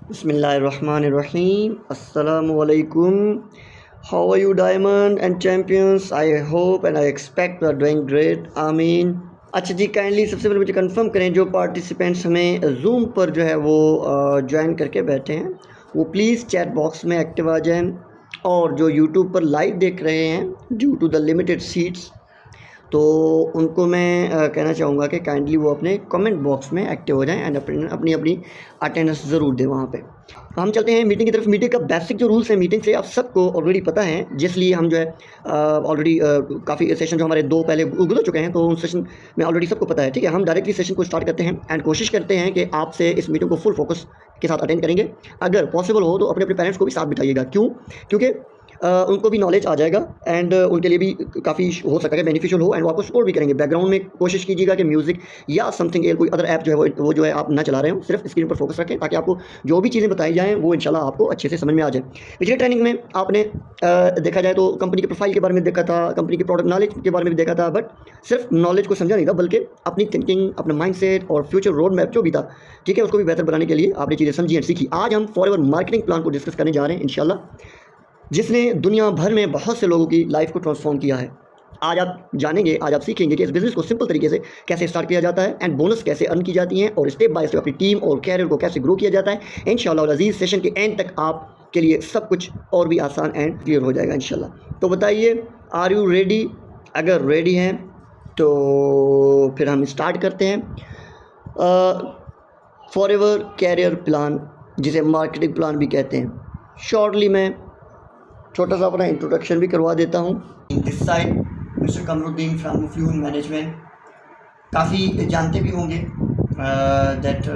Bismillahirrahmanirrahim. Assalamualaikum. How are you, Diamond and Champions? I hope and I expect you are doing great. आमीन. अच्छा जी, kindly सबसे पहले मुझे confirm करें जो पार्टिसिपेंट्स हमें जूम पर जो है वो ज्वाइन करके बैठे हैं वो प्लीज़ चैट बॉक्स में एक्टिव आ जाएं, और जो यूट्यूब पर लाइव देख रहे हैं due to the limited seats तो उनको मैं कहना चाहूँगा कि काइंडली वो अपने कमेंट बॉक्स में एक्टिव हो जाएं एंड अपनी अपनी अटेंडेंस ज़रूर दें वहाँ पे। तो हम चलते हैं मीटिंग की तरफ। मीटिंग का बेसिक जो रूल्स हैं मीटिंग से आप सबको ऑलरेडी पता है, जिसलिए हम जो है ऑलरेडी काफ़ी सेशन जो हमारे दो पहले गुजर चुके हैं तो उन सेशन में ऑलरेडी सबको पता है। ठीक है, हम डायरेक्टली सेशन को स्टार्ट करते हैं एंड कोशिश करते हैं कि आपसे इस मीटिंग को फुल फोकस के साथ अटेंड करेंगे। अगर पॉसिबल हो तो अपने अपने पेरेंट्स को भी साथ बिठाइएगा। क्योंकि उनको भी नॉलेज आ जाएगा एंड उनके लिए भी काफ़ी हो सकता है बेनिफिशियल हो एंड वो आपको सपोर्ट भी करेंगे। बैकग्राउंड में कोशिश कीजिएगा कि म्यूज़िक या समथिंग कोई अदर ऐप जो है वो जो है आप ना चला रहे हो, सिर्फ स्क्रीन पर फोकस रखें ताकि आपको जो भी चीज़ें बताई जाएँ वो इंशाल्लाह आपको अच्छे से समझ में आ जाए। पिछले ट्रेनिंग में आपने देखा जाए तो कंपनी के प्रोफाइल के बारे में देखा था, कंपनी के प्रोडक्ट नॉलेज के बारे में भी देखा था, बट सिर्फ नॉलेज को समझा नहीं था बल्कि अपनी थिंकिंग, अपना माइंडसेट और फ्यूचर रोड मैप जो भी था, ठीक है, उसको भी बेहतर बनाने के लिए आपने चीज़ें समझी एंड सीखी। आज हम फॉरएवर मार्केटिंग प्लान को डिस्कस करने जा रहे हैं इंशाल्लाह, जिसने दुनिया भर में बहुत से लोगों की लाइफ को ट्रांसफॉर्म किया है। आज आप जानेंगे, आज आप सीखेंगे कि इस बिज़नेस को सिंपल तरीके से कैसे स्टार्ट किया जाता है एंड बोनस कैसे अर्न की जाती हैं और स्टेप बाय स्टेप अपनी टीम और कैरियर को कैसे ग्रो किया जाता है। इंशाल्लाह अज़ीज़ सेशन के एंड तक आपके लिए सब कुछ और भी आसान एंड क्लियर हो जाएगा इंशाल्लाह। तो बताइए, आर यू रेडी? अगर रेडी हैं तो फिर हम स्टार्ट करते हैं। फॉरएवर कैरियर प्लान, जिसे मार्केटिंग प्लान भी कहते हैं। शॉर्टली मैं छोटा सा अपना इंट्रोडक्शन भी करवा देता हूँ। This side mister Qamaruddin from Muflihoon management. काफ़ी जानते भी होंगे दैट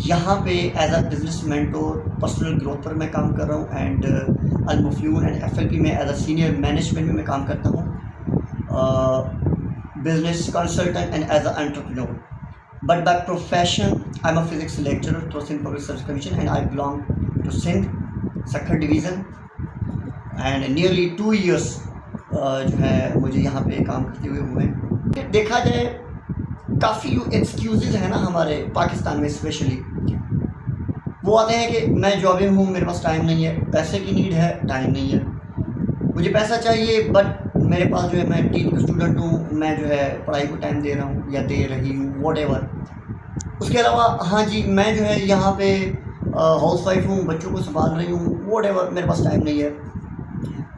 यहाँ पे as a business mentor personal growth पर मैं काम कर रहा हूँ and Al Muflihoon and FLP में एज अ सीनियर मैनेजमेंट में मैं काम करता हूँ, business consultant and as a entrepreneur. But by profession I am a physics lecturer through Sindh public service commission and I belong to Sindh Sukkur division and nearly 2 years जो है मुझे यहाँ पे काम करते हुए हैं। देखा जाए काफ़ी एक्सक्यूज़ हैं ना हमारे पाकिस्तान में स्पेशली, वो आते हैं कि मैं जॉबिंग हूँ, मेरे पास टाइम नहीं है, पैसे की नीड है, टाइम नहीं है, मुझे पैसा चाहिए बट मेरे पास जो है मैं टीचिंग स्टूडेंट हूँ, मैं जो है पढ़ाई को टाइम दे रहा हूँ या दे रही हूँ व्हाटएवर। उसके अलावा हाँ जी मैं जो है यहाँ पे हाउस वाइफ हूँ, बच्चों को संभाल रही हूँ, व्हाटएवर, मेरे पास टाइम नहीं है।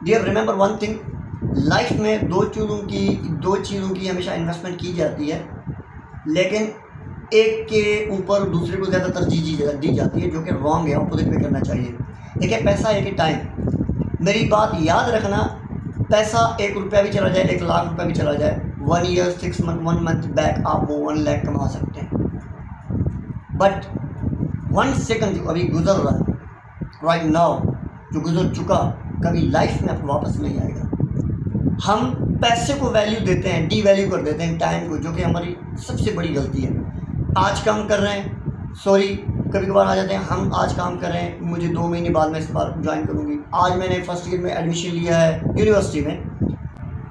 Dear remember one thing, life में दो चीज़ों की हमेशा इन्वेस्टमेंट की जाती है, लेकिन एक के ऊपर दूसरे को ज़्यादा तरजीह दी जाती है, जो कि रॉन्ग है, अपोजिट में करना चाहिए। एक है पैसा, एक है टाइम। मेरी बात याद रखना, पैसा 1 रुपया भी चला जाए, 1 लाख रुपया भी चला जाए, 1 year 6 month 1 month बैक आप वो 1 लाख कमा सकते हैं, बट 1 सेकंड जो अभी गुजर रहा है राइट नाउ, जो गुजर चुका, कभी लाइफ में आपको वापस नहीं आएगा। हम पैसे को वैल्यू देते हैं, डी वैल्यू कर देते हैं टाइम को, जो कि हमारी सबसे बड़ी गलती है। आज काम कर रहे हैं, सॉरी कभी कभार आ जाते हैं, हम आज काम कर रहे हैं, मुझे 2 महीने बाद मैं इस बार ज्वाइन करूँगी। आज मैंने फर्स्ट ईयर में एडमिशन लिया है यूनिवर्सिटी में,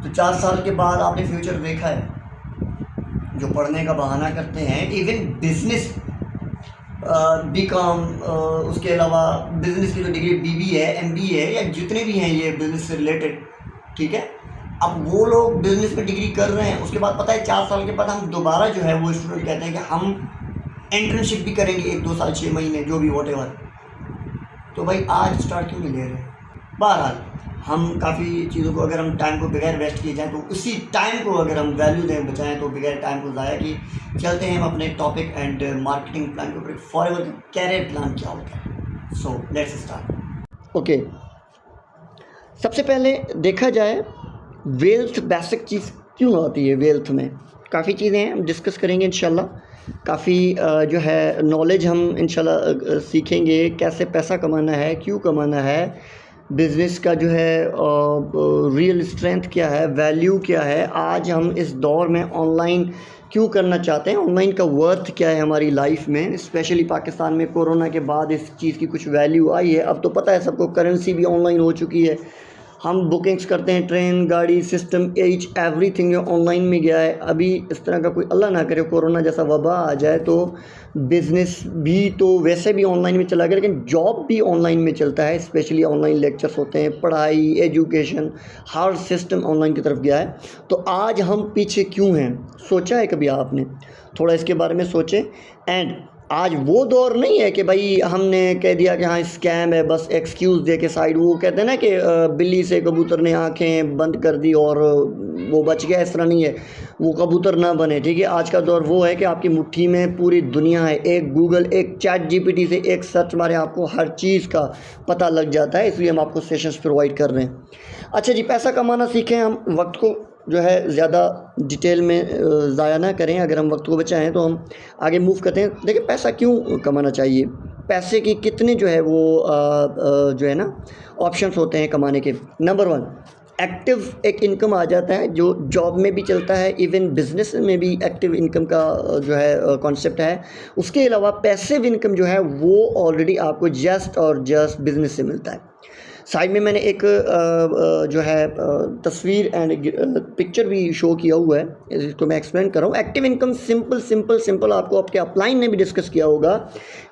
तो 4 साल के बाद आपने फ्यूचर देखा है। जो पढ़ने का बहाना करते हैं, इवन बिजनेस BCom, उसके अलावा बिज़नेस की जो डिग्री BBA है, MBA है, या जितने भी हैं ये बिज़नेस से रिलेटेड, ठीक है, अब वो लोग बिज़नेस में डिग्री कर रहे हैं, उसके बाद पता है 4 साल के बाद हम दोबारा जो है वो स्टूडेंट कहते हैं कि हम इंटर्नशिप भी करेंगे 1-2 साल 6 महीने जो भी व्हाटएवर। तो भाई आज स्टार्ट क्यों नहीं ले रहे? बहरहाल हम काफ़ी चीज़ों को अगर हम टाइम को बगैर वेस्ट किए जाएँ तो उसी टाइम को अगर हम वैल्यू दें बचाएँ तो बगैर टाइम को ज़ाया कि चलते हैं हम अपने टॉपिक एंड मार्केटिंग प्लान के ऊपर। फॉरएवर कैरियर प्लान क्या होता है? So let's start. ओके, सबसे पहले देखा जाए वेल्थ बेसिक चीज़ क्यों आती है। वेल्थ में काफ़ी चीज़ें हैं, हम डिस्कस करेंगे इंशाल्लाह। काफ़ी जो है नॉलेज हम इंशाल्लाह सीखेंगे, कैसे पैसा कमाना है, क्यों कमाना है, बिज़नेस का जो है रियल स्ट्रेंथ क्या है, वैल्यू क्या है, आज हम इस दौर में ऑनलाइन क्यों करना चाहते हैं, ऑनलाइन का वर्थ क्या है हमारी लाइफ में, स्पेशली पाकिस्तान में कोरोना के बाद इस चीज़ की कुछ वैल्यू आई है। अब तो पता है सबको, करेंसी भी ऑनलाइन हो चुकी है, हम बुकिंग्स करते हैं, ट्रेन, गाड़ी, सिस्टम, एच एवरीथिंग ऑनलाइन में गया है। अभी इस तरह का कोई अल्लाह ना करे कोरोना जैसा वबा आ जाए तो बिज़नेस भी तो वैसे भी ऑनलाइन में चला गया, लेकिन जॉब भी ऑनलाइन में चलता है। स्पेशली ऑनलाइन लेक्चर्स होते हैं, पढ़ाई, एजुकेशन, हर सिस्टम ऑनलाइन की तरफ गया है। तो आज हम पीछे क्यों हैं, सोचा है कभी आपने? थोड़ा इसके बारे में सोचें। एंड आज वो दौर नहीं है कि भाई हमने कह दिया कि हाँ स्कैम है, बस एक्सक्यूज़ दे के साइड, वो कहते हैं ना कि बिल्ली से कबूतर ने आंखें बंद कर दी और वो बच गया। इस तरह नहीं है, वो कबूतर ना बने, ठीक है। आज का दौर वो है कि आपकी मुट्ठी में पूरी दुनिया है। एक गूगल, एक चैट जीपीटी से एक सर्च मारे आपको हर चीज़ का पता लग जाता है। इसलिए हम आपको सेशंस प्रोवाइड कर रहे हैं। अच्छा जी, पैसा कमाना सीखें। हम वक्त को जो है ज़्यादा डिटेल में ज़ाया ना करें। अगर हम वक्त को बचाएं तो हम आगे मूव करते हैं। देखिए, पैसा क्यों कमाना चाहिए, पैसे की कितने जो है वो जो है ना ऑप्शंस होते हैं कमाने के। नंबर 1, एक्टिव एक इनकम आ जाता है जो जॉब में भी चलता है, इवन बिजनेस में भी एक्टिव इनकम का जो है कॉन्सेप्ट है। उसके अलावा पैसिव इनकम जो है वो ऑलरेडी आपको जस्ट और जस्ट बिजनेस से मिलता है। साइड में मैंने एक जो है तस्वीर एंड पिक्चर भी शो किया हुआ है, इसको मैं एक्सप्लेन कर रहा हूँ। एक्टिव इनकम सिंपल आपको आपके अपलाइन ने भी डिस्कस किया होगा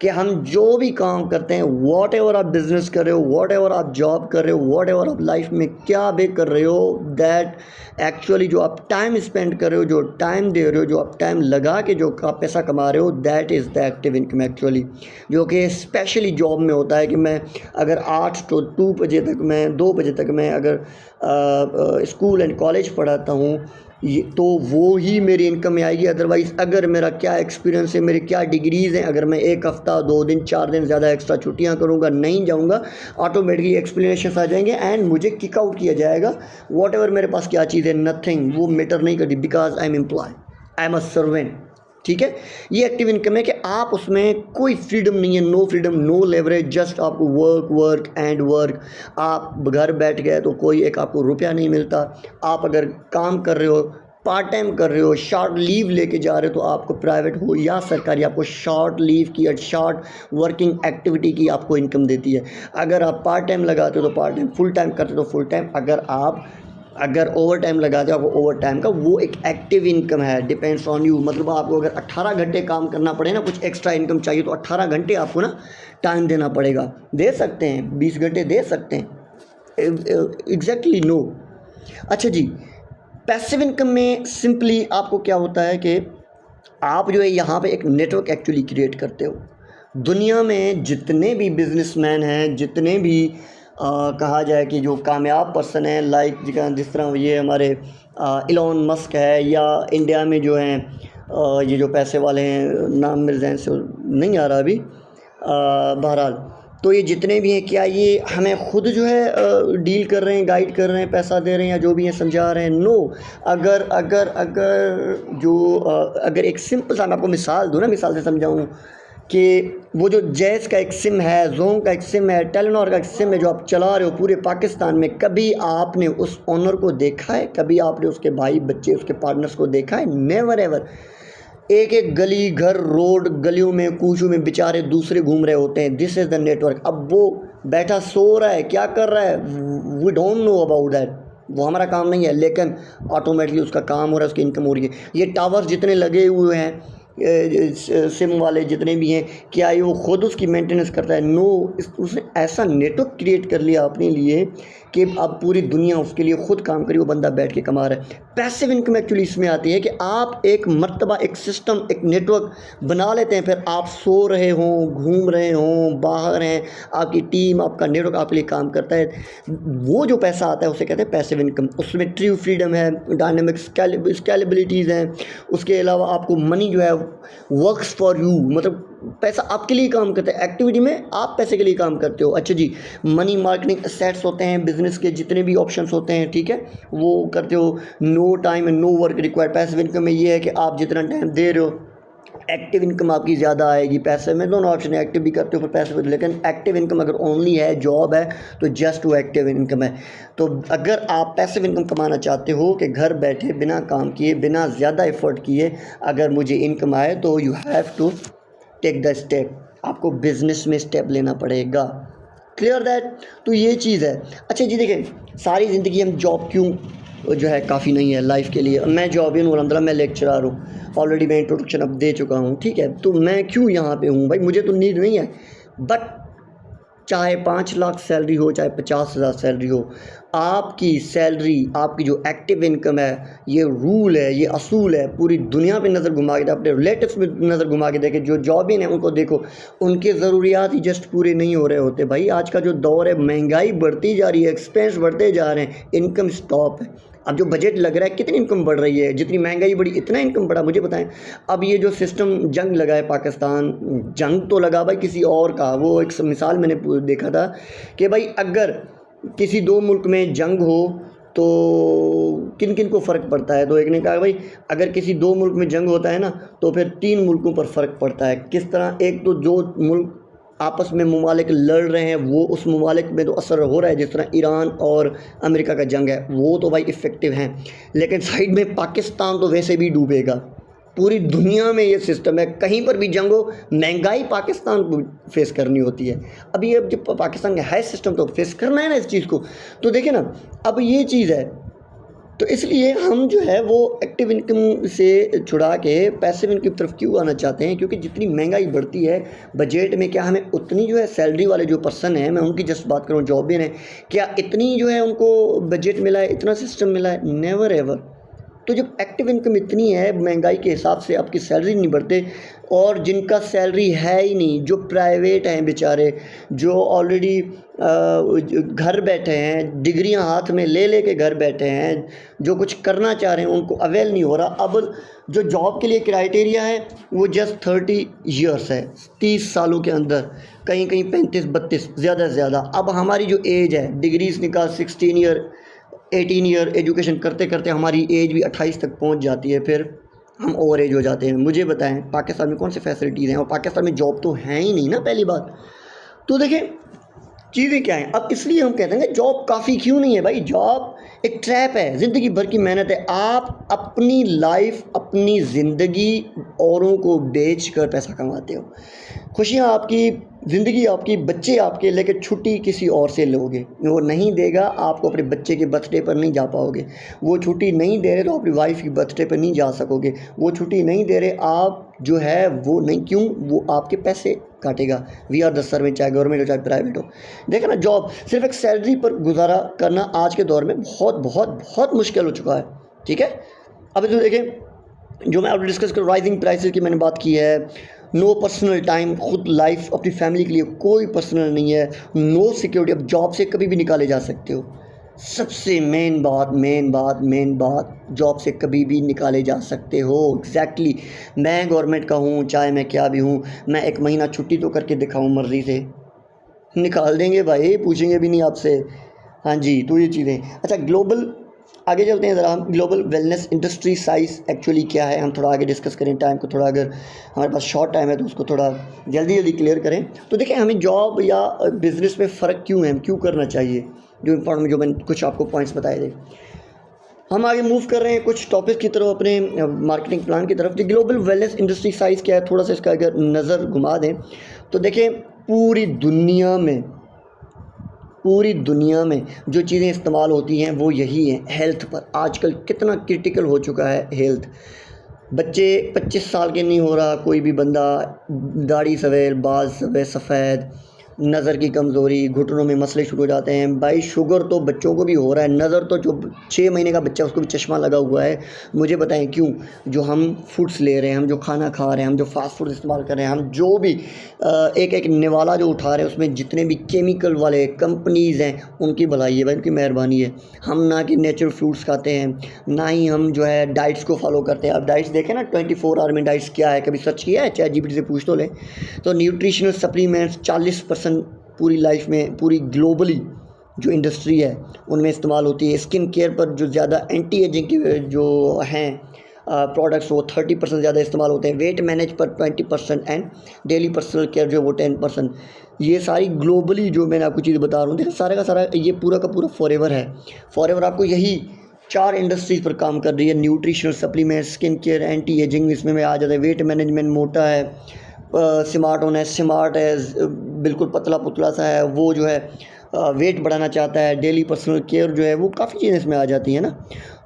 कि हम जो भी काम करते हैं, वॉट एवर आप बिजनेस कर रहे हो, वॉट एवर आप जॉब कर रहे हो, वॉट एवर आप लाइफ में क्या भी कर रहे हो, दैट एक्चुअली जो आप टाइम स्पेंड कर रहे हो, जो टाइम दे रहे हो, जो आप टाइम लगा के जो आप पैसा कमा रहे हो, that is the active income actually, जो कि स्पेशली जॉब में होता है। कि मैं अगर 8 to 2 बजे तक, मैं 2 बजे तक मैं अगर स्कूल एंड कॉलेज पढ़ाता हूँ, ये तो वो ही मेरी इनकम में आएगी। अदरवाइज़ अगर मेरा क्या एक्सपीरियंस है, मेरी क्या डिग्रीज़ हैं, अगर मैं 1 हफ़्ता 2 दिन 4 दिन ज़्यादा एक्स्ट्रा छुट्टियां करूँगा, नहीं जाऊँगा, ऑटोमेटिकली एक्सप्लेनेशन आ जाएंगे एंड मुझे किक आउट किया जाएगा। वॉट एवर मेरे पास क्या चीज़ है, नथिंग, वो मैटर नहीं करती, because I am employ, I am a servant, ठीक है। ये एक्टिव इनकम है कि आप उसमें कोई फ्रीडम नहीं है, no freedom, no leverage, just आपको वर्क एंड वर्क। आप घर बैठ गए तो कोई एक आपको रुपया नहीं मिलता। आप अगर काम कर रहे हो, पार्ट टाइम कर रहे हो, शॉर्ट लीव लेके जा रहे हो, तो आपको प्राइवेट हो या सरकारी, आपको शॉर्ट लीव की, शॉर्ट वर्किंग एक्टिविटी की आपको इनकम देती है। अगर आप पार्ट टाइम लगाते हो तो पार्ट टाइम, फुल टाइम करते हो तो फुल टाइम, अगर ओवर टाइम लगाते हो आपको ओवर टाइम का, वो एक एक्टिव इनकम है। डिपेंड्स ऑन यू, मतलब आपको अगर 18 घंटे काम करना पड़े ना, कुछ एक्स्ट्रा इनकम चाहिए तो 18 घंटे आपको ना टाइम देना पड़ेगा। दे सकते हैं 20 घंटे दे सकते हैं, एग्जैक्टली नो। अच्छा जी, पैसिव इनकम में सिंपली आपको क्या होता है कि आप जो है यहाँ पे एक नेटवर्क एक्चुअली क्रिएट करते हो। दुनिया में जितने भी बिजनेसमैन हैं, जितने भी कहा जाए कि जो कामयाब पर्सन है, लाइक जिस तरह ये हमारे इलॉन मस्क है, या इंडिया में जो हैं ये जो पैसे वाले हैं, नाम मेरे ज़हन से नहीं आ रहा अभी, बहरहाल तो ये जितने भी हैं, क्या ये हमें खुद जो है डील कर रहे हैं, गाइड कर रहे हैं, पैसा दे रहे हैं, या जो भी हैं समझा रहे हैं? नो। अगर एक सिंपल सा मैं आपको मिसाल दूँ ना, मिसाल से समझाऊँ कि वो जो जैज़ का एक सिम है, जोंग का एक सिम है, टेलीनॉर का एक सिम है, जो आप चला रहे हो पूरे पाकिस्तान में, कभी आपने उस ओनर को देखा है? कभी आपने उसके भाई बच्चे, उसके पार्टनर्स को देखा है? Never ever. एक एक गली, घर, रोड, गलियों में, कूचों में बेचारे दूसरे घूम रहे होते हैं। This is the network. अब वो बैठा सो रहा है, क्या कर रहा है, we don't know about that, वो हमारा काम नहीं है, लेकिन ऑटोमेटिकली उसका काम हो रहा है, उसकी इनकम हो रही है। ये टावर्स जितने लगे हुए हैं, सिम वाले जितने भी हैं, क्या ये वो खुद उसकी मेंटेनेंस करता है? नो। उसने ऐसा नेटवर्क क्रिएट कर लिया अपने लिए कि अब पूरी दुनिया उसके लिए खुद काम करी, वो बंदा बैठ के कमा रहा है। पैसिव इनकम एक्चुअली इसमें आती है कि आप एक मर्तबा, एक सिस्टम, एक नेटवर्क बना लेते हैं, फिर आप सो रहे हों, घूम रहे हों, बाहर हैं, आपकी टीम, आपका नेटवर्क आपके लिए काम करता है। वो जो पैसा आता है उसे कहते हैं पैसिव इनकम। उसमें ट्रू फ्रीडम है, डायनामिक स्केलेबिलिटीज़ हैं। उसके अलावा आपको मनी जो है वर्क्स फॉर यू, मतलब पैसा आपके लिए काम करता है। एक्टिविटी में आप पैसे के लिए काम करते हो। अच्छा जी, मनी मार्केटिंग एसेट्स होते हैं, बिजनेस के जितने भी ऑप्शंस होते हैं, ठीक है, वो करते हो। No time and no work required. Passive income में ये है कि आप जितना टाइम दे रहे हो, एक्टिव इनकम आपकी ज़्यादा आएगी। पैसे में दोनों ऑप्शन है, एक्टिव भी करते हो फिर पैसे भी, लेकिन एक्टिव इनकम अगर ओनली है, जॉब है, तो जस्ट वो एक्टिव इनकम है। तो अगर आप पैसिव इनकम कमाना चाहते हो कि घर बैठे बिना काम किए, बिना ज़्यादा एफर्ट किए अगर मुझे इनकम आए, तो you have to take the step. आपको बिजनेस में स्टेप लेना पड़ेगा। Clear that. तो ये चीज़ है। अच्छा जी देखें, सारी ज़िंदगी हम जॉब क्यों जो है काफ़ी नहीं है लाइफ के लिए। मैं जॉब इन अलहमदिल्ला मैं लेक्चरर हूँ, ऑलरेडी मैं इंट्रोडक्शन अब दे चुका हूँ, ठीक है। तो मैं क्यों यहाँ पे हूँ भाई, मुझे तो नीड नहीं है, बट चाहे 5 लाख सैलरी हो, चाहे 50,000 सैलरी हो, आपकी सैलरी, आपकी जो एक्टिव इनकम है, ये रूल है, ये असूल है। पूरी दुनिया पे नज़र घुमा के, अपने रिलेटिव्स में नज़र घुमा के देखें, जो जॉबिन है उनको देखो, उनके ज़रूरियात ही जस्ट पूरे नहीं हो रहे होते भाई। आज का जो दौर है, महंगाई बढ़ती जा रही है, एक्सपेंस बढ़ते जा रहे हैं, इनकम स्टॉप है। अब जो बजट लग रहा है, कितनी इनकम बढ़ रही है, जितनी महंगाई बढ़ी इतना इनकम बढ़ा, मुझे बताएं। अब ये जो सिस्टम जंग लगा है पाकिस्तान, जंग तो लगा भाई किसी और का, वो एक मिसाल मैंने देखा था कि भाई अगर किसी 2 मुल्क में जंग हो तो किन किन को फ़र्क पड़ता है। तो एक ने कहा भाई अगर किसी 2 मुल्क में जंग होता है ना, तो फिर 3 मुल्कों पर फ़र्क पड़ता है। किस तरह? एक तो जो मुल्क आपस में ममालिक लड़ रहे हैं, वो उस ममालिक में तो असर हो रहा है, जिस तरह ईरान और अमेरिका का जंग है, वो तो भाई इफ़ेक्टिव हैं। लेकिन साइड में पाकिस्तान तो वैसे भी डूबेगा। पूरी दुनिया में ये सिस्टम है, कहीं पर भी जंग हो, महंगाई पाकिस्तान को फेस करनी होती है। अभी अब जब पाकिस्तान का है सिस्टम, तो फेस करना है ना इस चीज़ को। तो देखिए ना, अब ये चीज़ है, तो इसलिए हम जो है वो एक्टिव इनकम से छुड़ा के पैसिव इनकम की तरफ क्यों आना चाहते हैं, क्योंकि जितनी महंगाई बढ़ती है बजट में, क्या हमें उतनी जो है सैलरी वाले जो पर्सन हैं, मैं उनकी जस्ट बात करूँ, जॉब है, क्या इतनी जो है उनको बजट मिला है, इतना सिस्टम मिला है? Never ever. तो जब एक्टिव इनकम इतनी है, महंगाई के हिसाब से आपकी सैलरी नहीं बढ़ते, और जिनका सैलरी है ही नहीं, जो प्राइवेट हैं बेचारे, जो ऑलरेडी घर बैठे हैं, डिग्रियां हाथ में ले ले के घर बैठे हैं, जो कुछ करना चाह रहे हैं उनको अवेल नहीं हो रहा। अब जो जॉब के लिए क्राइटेरिया है वो जस्ट 30 ईयर्स है, 30 सालों के अंदर, कहीं कहीं 35-32 ज़्यादा से ज़्यादा। अब हमारी जो एज है, डिग्रीज निकाल 16 ईयर 18 ईयर एजुकेशन करते करते हमारी एज भी 28 तक पहुंच जाती है, फिर हम ओवर एज हो जाते हैं। मुझे बताएं पाकिस्तान में कौन सी फैसिलिटीज़ हैं, और पाकिस्तान में जॉब तो है ही नहीं ना, पहली बात। तो देखें चीज़ें क्या हैं। अब इसलिए हम कहते हैं कि जॉब काफ़ी क्यों नहीं है भाई। जॉब एक ट्रैप है, ज़िंदगी भर की मेहनत है। आप अपनी लाइफ, अपनी ज़िंदगी औरों को बेच कर पैसा कमाते हो। खुशियाँ आपकी, ज़िंदगी आपकी, बच्चे आपके, लेकिन छुट्टी किसी और से लोगे, वो नहीं देगा आपको। अपने बच्चे के बर्थडे पर नहीं जा पाओगे, वो छुट्टी नहीं दे रहे तो अपनी वाइफ की बर्थडे पर नहीं जा सकोगे, वो छुट्टी नहीं दे रहे आप जो है वो नहीं, क्यों? वो आपके पैसे काटेगा। वी आर द सर्वेंट, चाहे गवर्नमेंट हो चाहे प्राइवेट हो। देखा ना, जॉब सिर्फ एक सैलरी पर गुजारा करना आज के दौर में बहुत बहुत बहुत मुश्किल हो चुका है, ठीक है। अब तो देखें, जो मैं अब डिस्कस कर, राइजिंग प्राइसेस की मैंने बात की है, नो पर्सनल टाइम, खुद लाइफ अपनी फैमिली के लिए कोई पर्सनल नहीं है, नो सिक्योरिटी। अब जॉब से कभी भी निकाले जा सकते हो, सबसे मेन बात, जॉब से कभी भी निकाले जा सकते हो। एग्जैक्टली मैं गवर्नमेंट का हूँ, चाहे मैं क्या भी हूँ, मैं 1 महीना छुट्टी तो करके दिखाऊँ, मर्ज़ी से निकाल देंगे भाई, पूछेंगे भी नहीं आपसे। हाँ जी, तो ये चीज़ें। अच्छा, ग्लोबल आगे चलते हैं ज़रा हम। Global wellness industry size actually क्या है, हम थोड़ा आगे डिस्कस करें। टाइम को थोड़ा, अगर हमारे पास शॉर्ट टाइम है तो उसको थोड़ा जल्दी क्लियर करें। तो देखें, हमें जॉब या बिज़नेस में फ़र्क क्यों है, क्यों करना चाहिए, जो इम्पोर्टेंट, जो मैंने कुछ आपको पॉइंट्स बताए थे। हम आगे मूव कर रहे हैं कुछ टॉपिक की तरफ, अपने मार्केटिंग प्लान की तरफ। तो ग्लोबल वेलनेस इंडस्ट्री साइज़ क्या है, थोड़ा सा इसका अगर नज़र घुमा दें तो देखें, पूरी दुनिया में जो चीज़ें इस्तेमाल होती हैं वो यही हैं। हेल्थ पर आजकल कितना क्रिटिकल हो चुका है हेल्थ। बच्चे 25 साल के नहीं हो रहा कोई भी बंदा, दाढ़ी सवेर, बाल सफ़ेद, नज़र की कमज़ोरी, घुटनों में मसले शुरू हो जाते हैं भाई। शुगर तो बच्चों को भी हो रहा है, नज़र तो जो 6 महीने का बच्चा उसको भी चश्मा लगा हुआ है। मुझे बताएं क्यों? जो हम फूड्स ले रहे हैं, हम जो खाना खा रहे हैं, हम जो फास्ट फूड इस्तेमाल कर रहे हैं, हम जो भी एक एक निवाला जो उठा रहे हैं, उसमें जितने भी केमिकल वाले कंपनीज़ हैं, उनकी भलाई है भाई, उनकी मेहरबानी है। हम ना कि नेचुरल फ्रूट्स खाते हैं, ना ही हम जो है डाइट्स को फॉलो करते हैं। अब डाइट्स देखें ना, 24 आवर में डाइट्स क्या है, कभी सर्च किया है? ChatGPT से पूछ तो लें। तो न्यूट्रिशनल सप्लीमेंट्स 40% पूरी लाइफ में, पूरी ग्लोबली जो इंडस्ट्री है उनमें इस्तेमाल होती है। स्किन केयर पर जो ज़्यादा एंटी एजिंग के जो हैं प्रोडक्ट्स, वो 30% ज़्यादा इस्तेमाल होते हैं। वेट मैनेज पर 20% एंड डेली पर्सनल केयर जो है वो 10%। ये सारी ग्लोबली जो मैंने आपको चीज़ें बता रहा हूँ, देखो सारा का सारा ये पूरा का पूरा फॉरएवर है। फॉरएवर आपको यही 4 इंडस्ट्रीज़ पर काम कर रही है। Nutritional supplement, skin care, anti ageing इसमें आ जाता है। वेट मैनेजमेंट, मोटा है, स्मार्ट होना है, स्मार्ट है, बिल्कुल पतला पुतला सा है, वो जो है वेट बढ़ाना चाहता है, डेली पर्सनल केयर जो है वो काफ़ी चीज़ें इसमें आ जाती हैं ना।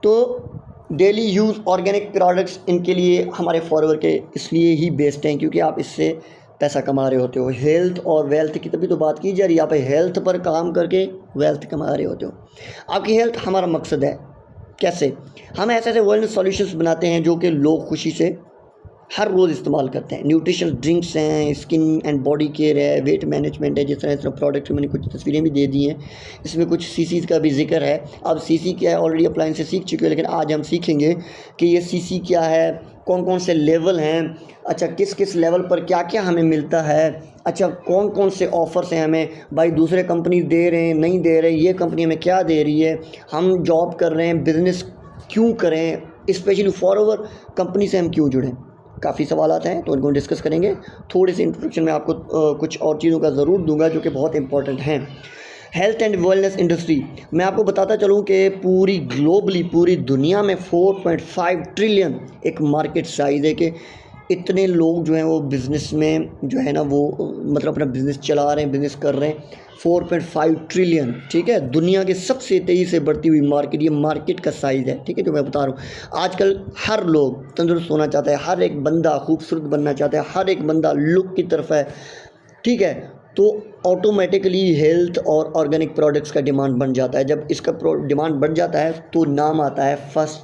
तो डेली यूज़ ऑर्गेनिक प्रोडक्ट्स इनके लिए हमारे फॉरवर्ड के इसलिए ही बेस्ट हैं क्योंकि आप इससे पैसा कमा रहे होते हो। हेल्थ और वेल्थ की तभी तो बात की जा रही है, आप हेल्थ पर काम करके वेल्थ कमा रहे होते हो। आपकी हेल्थ हमारा मकसद है। कैसे? हम ऐसे ऐसे वेलनेस सॉल्यूशंस बनाते हैं जो कि लोग खुशी से हर रोज़ इस्तेमाल करते हैं। न्यूट्रिशनल ड्रिंक्स हैं, स्किन एंड बॉडी केयर है, वेट मैनेजमेंट है, जिस तरह प्रोडक्ट मैंने कुछ तस्वीरें भी दे दी हैं। इसमें कुछ सीसीज़ का भी जिक्र है। अब सीसी क्या है ऑलरेडी अप्लायंस से सीख चुके हैं, लेकिन आज हम सीखेंगे कि ये सीसी क्या है, कौन कौन से लेवल हैं, अच्छा किस किस लेवल पर क्या क्या हमें मिलता है, अच्छा कौन कौन से ऑफ़र्स हैं हमें, भाई दूसरे कंपनी दे रहे हैं नहीं दे रहे, ये कंपनी हमें क्या दे रही है, हम जॉब कर रहे हैं, बिज़नेस क्यों करें, स्पेशली फॉरवर्ड कंपनी से हम क्यों जुड़ें। काफ़ी सवालात हैं तो उनको डिस्कस करेंगे। थोड़ी सी इंट्रोडक्शन में आपको कुछ और चीज़ों का ज़रूर दूंगा जो कि बहुत इंपॉर्टेंट हैं। हेल्थ एंड वेलनेस इंडस्ट्री मैं आपको बताता चलूँ कि पूरी ग्लोबली पूरी दुनिया में 4.5 ट्रिलियन एक मार्केट साइज़ है कि इतने लोग जो हैं वो बिज़नेस में जो है ना वो मतलब अपना बिज़नेस चला रहे हैं, बिज़नेस कर रहे हैं। 4.5 ट्रिलियन, ठीक है, दुनिया के सबसे तेज़ी से बढ़ती हुई मार्केट, ये मार्केट का साइज़ है, ठीक है, जो मैं बता रहा हूँ। आजकल हर लोग तंदुरुस्त होना चाहता है, हर एक बंदा खूबसूरत बनना चाहता है, हर एक बंदा लुक की तरफ है, ठीक है, तो ऑटोमेटिकली हेल्थ और ऑर्गेनिक प्रोडक्ट्स का डिमांड बन जाता है। जब इसका डिमांड बढ़ जाता है तो नाम आता है फर्स्ट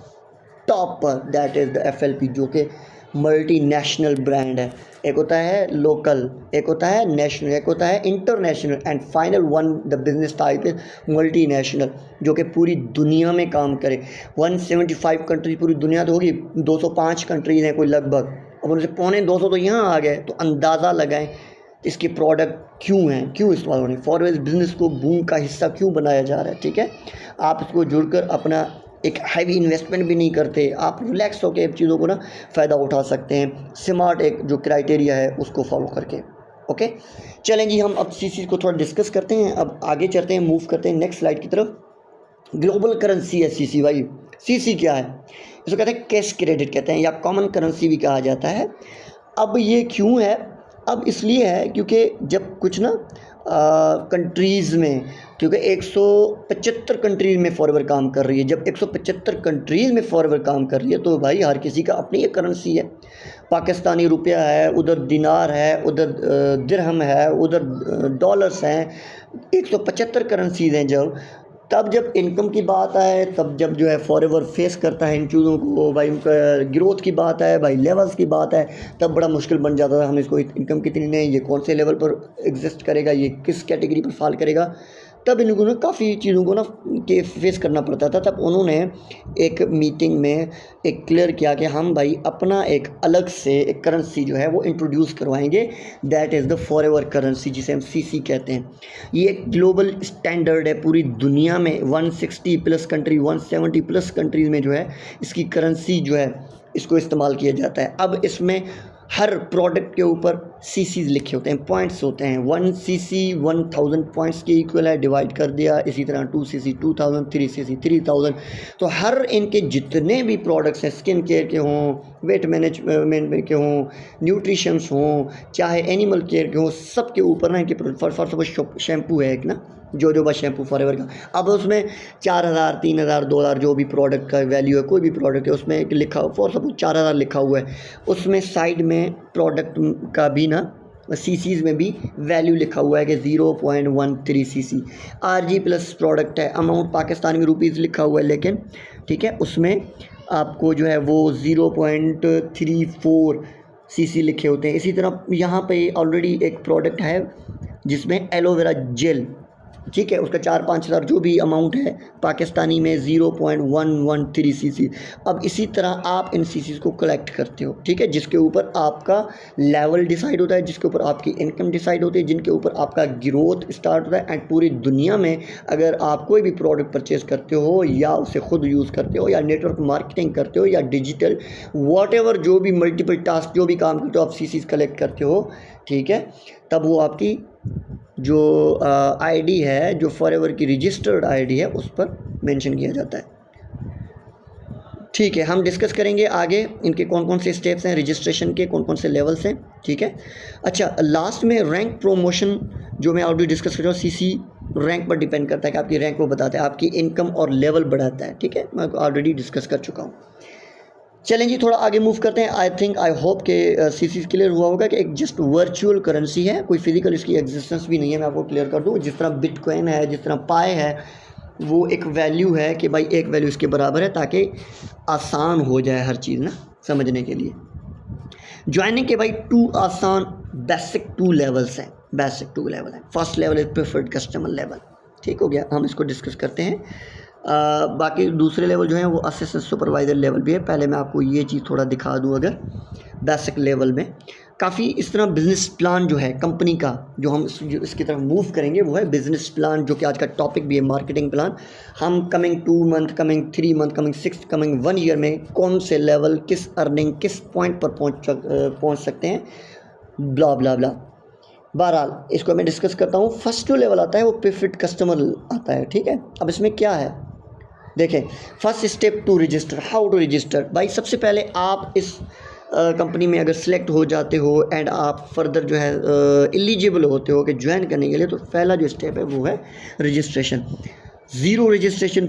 टॉप पर, दैट इज़ द FLP, जो कि मल्टीनेशनल ब्रांड है। एक होता है लोकल, एक होता है नेशनल, एक होता है international, and final one the business type is multinational, जो कि पूरी दुनिया में काम करे। 175 कंट्री, पूरी दुनिया तो होगी, 205 कंट्रीज़ हैं कोई लगभग, अब उनसे 250 तो यहाँ आ गए। तो अंदाज़ा लगाएं इसके प्रोडक्ट क्यों हैं, क्यों इस्तेमाल हो रहे हैं, फॉरवर्ड बिजनेस को बूम का हिस्सा क्यों बनाया जा रहा है। ठीक है, आप इसको जुड़कर अपना एक हैवी इन्वेस्टमेंट भी नहीं करते, आप रिलैक्स होकर चीज़ों को ना फ़ायदा उठा सकते हैं, स्मार्ट एक जो क्राइटेरिया है उसको फॉलो करके। ओके, चलें जी, हम अब सीसी को थोड़ा डिस्कस करते हैं। अब आगे चलते हैं, मूव करते हैं नेक्स्ट स्लाइड की तरफ। ग्लोबल करेंसी है सीसी। भाई सीसी क्या है? इसको कहते हैं कैश क्रेडिट कहते हैं, या कॉमन करेंसी भी कहा जाता है। अब ये क्यों है? अब इसलिए है क्योंकि जब कुछ ना कंट्रीज़ में, क्योंकि 175 कंट्रीज़ में फॉरवर्ड काम कर रही है, जब 175 कंट्रीज़ में फॉरवर्ड काम कर रही है तो भाई हर किसी का अपनी एक करेंसी है। पाकिस्तानी रुपया है, उधर दिनार है, उधर दिरहम है, उधर डॉलर्स हैं, 175 करेंसीज़ हैं। जब इनकम की बात आए, तब जब जो है फॉरवर्ड फेस करता है इन चीज़ों को, भाई उनका ग्रोथ की बात है, भाई लेवल्स की बात है, तब बड़ा मुश्किल बन जाता है। हम इसको इनकम कितनी है, ये कौन से लेवल पर एग्जिस्ट करेगा, ये किस कैटेगरी पर फॉल करेगा, तब इनको ना काफ़ी चीज़ों को ना के फेस करना पड़ता था। तब उन्होंने एक मीटिंग में एक क्लियर किया कि हम भाई अपना एक अलग से एक करेंसी जो है वो इंट्रोड्यूस करवाएंगे, that is the forever currency, जिसे हम सीसी कहते हैं। ये एक ग्लोबल स्टैंडर्ड है, पूरी दुनिया में 160 प्लस कंट्री, 170 प्लस कंट्रीज़ में जो है इसकी करेंसी जो है इसको इस्तेमाल किया जाता है। अब इसमें हर प्रोडक्ट के ऊपर सीसीज लिखे होते हैं, पॉइंट्स होते हैं। 1 सीसी 1000 पॉइंट्स के इक्वल है, डिवाइड कर दिया। इसी तरह 2 सीसी 2000, 3 सीसी 3000। तो हर इनके जितने भी प्रोडक्ट्स हैं, स्किन केयर के हों, वेट मैनेजमेंट के हों, न्यूट्रिशंस हों, चाहे एनिमल केयर के हों, सब के ऊपर ना इनके फॉर सपोज शैम्पू है एक ना, जोजोबा शैम्पू फॉरएवर का, अब उसमें 4000, 3000, 2000 जो भी प्रोडक्ट का वैल्यू है, कोई भी प्रोडक्ट है उसमें एक लिखा फॉर सपोज 4000 लिखा हुआ है, उसमें साइड में प्रोडक्ट का भी ना सीसीज़ में भी वैल्यू लिखा हुआ है कि 0.13 सीसी। RG प्लस प्रोडक्ट है, अमाउंट पाकिस्तानी में रुपीज़ लिखा हुआ है, लेकिन ठीक है उसमें आपको जो है वो 0.34 सीसी लिखे होते हैं। इसी तरह यहाँ पे ऑलरेडी एक प्रोडक्ट है जिसमें एलोवेरा जेल, ठीक है, उसका 4-5 हज़ार जो भी अमाउंट है पाकिस्तानी में 0.113 सीसी। अब इसी तरह आप इन सीसीज को कलेक्ट करते हो, ठीक है, जिसके ऊपर आपका लेवल डिसाइड होता है, जिसके ऊपर आपकी इनकम डिसाइड होती है, जिनके ऊपर आपका ग्रोथ स्टार्ट होता है। एंड पूरी दुनिया में अगर आप कोई भी प्रोडक्ट परचेज़ करते हो, या उसे खुद यूज़ करते हो, या नेटवर्क मार्केटिंग करते हो, या डिजिटल वॉट जो भी मल्टीपल टास्क जो भी काम करते हो, आप सीसीज कलेक्ट करते हो, ठीक है, तब वो आपकी जो आईडी है, जो फॉरएवर की रजिस्टर्ड आईडी है, उस पर मेंशन किया जाता है। ठीक है, हम डिस्कस करेंगे आगे इनके कौन कौन से स्टेप्स हैं, रजिस्ट्रेशन के कौन कौन से लेवल्स हैं, ठीक है। अच्छा, लास्ट में रैंक प्रमोशन जो मैं ऑलरेडी डिस्कस कर रहा हूँ, सीसी रैंक पर डिपेंड करता है कि आपकी रैंक वो बताता है, आपकी इनकम और लेवल बढ़ाता है, ठीक है, मैं ऑलरेडी डिस्कस कर चुका हूँ। चलें जी, थोड़ा आगे मूव करते हैं। आई होप के सीसी क्लियर हुआ होगा कि एक जस्ट वर्चुअल करेंसी है, कोई फिजिकल इसकी एग्जिस्टेंस भी नहीं है। मैं आपको क्लियर कर दूँ, जिस तरह बिटकॉइन है, जिस तरह पाए है, वो एक वैल्यू है कि भाई एक वैल्यू इसके बराबर है, ताकि आसान हो जाए हर चीज़ ना समझने के लिए। ज्वाइनिंग के भाई 2 आसान बेसिक 2 लेवल्स हैं, बेसिक 2 लेवल है। First level is preferred customer level, ठीक हो गया, हम इसको डिस्कस करते हैं। बाकी दूसरे लेवल जो है वो असिस्टेंट सुपरवाइज़र लेवल भी है। पहले मैं आपको ये चीज़ थोड़ा दिखा दूँ। अगर बेसिक लेवल में काफ़ी इस तरह बिज़नेस प्लान जो है कंपनी का, जो हम इसकी तरफ मूव करेंगे वो है बिज़नेस प्लान, जो कि आज का टॉपिक भी है, मार्केटिंग प्लान। हम coming 2 month, coming 3 month, coming 6, coming 1 year में कौन से लेवल, किस अर्निंग, किस पॉइंट पर पहुँच सकते हैं, ब्ला ब्ला ब्ला। बहरहाल इसको मैं डिस्कस करता हूँ। फर्स्ट जो लेवल आता है वो प्रीफर्ड कस्टमर आता है, ठीक है। अब इसमें क्या है, देखें, first step to register, how to register. भाई सबसे पहले आप इस कंपनी में अगर सिलेक्ट हो जाते हो एंड आप फर्दर जो है एलिजिबल होते हो कि ज्वाइन करने के लिए, तो पहला जो स्टेप है वो है रजिस्ट्रेशन। 0 रजिस्ट्रेशन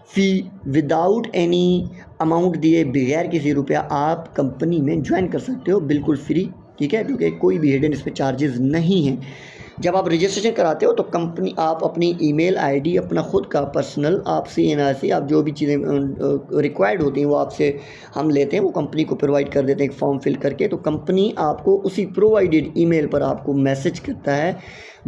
फ़ी विदाउट एनी अमाउंट दिए, बगैर किसी रुपया आप कंपनी में ज्वाइन कर सकते हो, बिल्कुल फ्री, ठीक है, क्योंकि कोई भी हिडन इस पर चार्जेस नहीं हैं। जब आप रजिस्ट्रेशन कराते हो तो कंपनी आप अपनी ईमेल आईडी, अपना खुद का पर्सनल, आपसे एनआरसी, आप जो भी चीज़ें रिक्वायर्ड होती हैं वो आपसे हम लेते हैं, वो कंपनी को प्रोवाइड कर देते हैं एक फॉर्म फिल करके। तो कंपनी आपको उसी प्रोवाइडेड ईमेल पर आपको मैसेज करता है,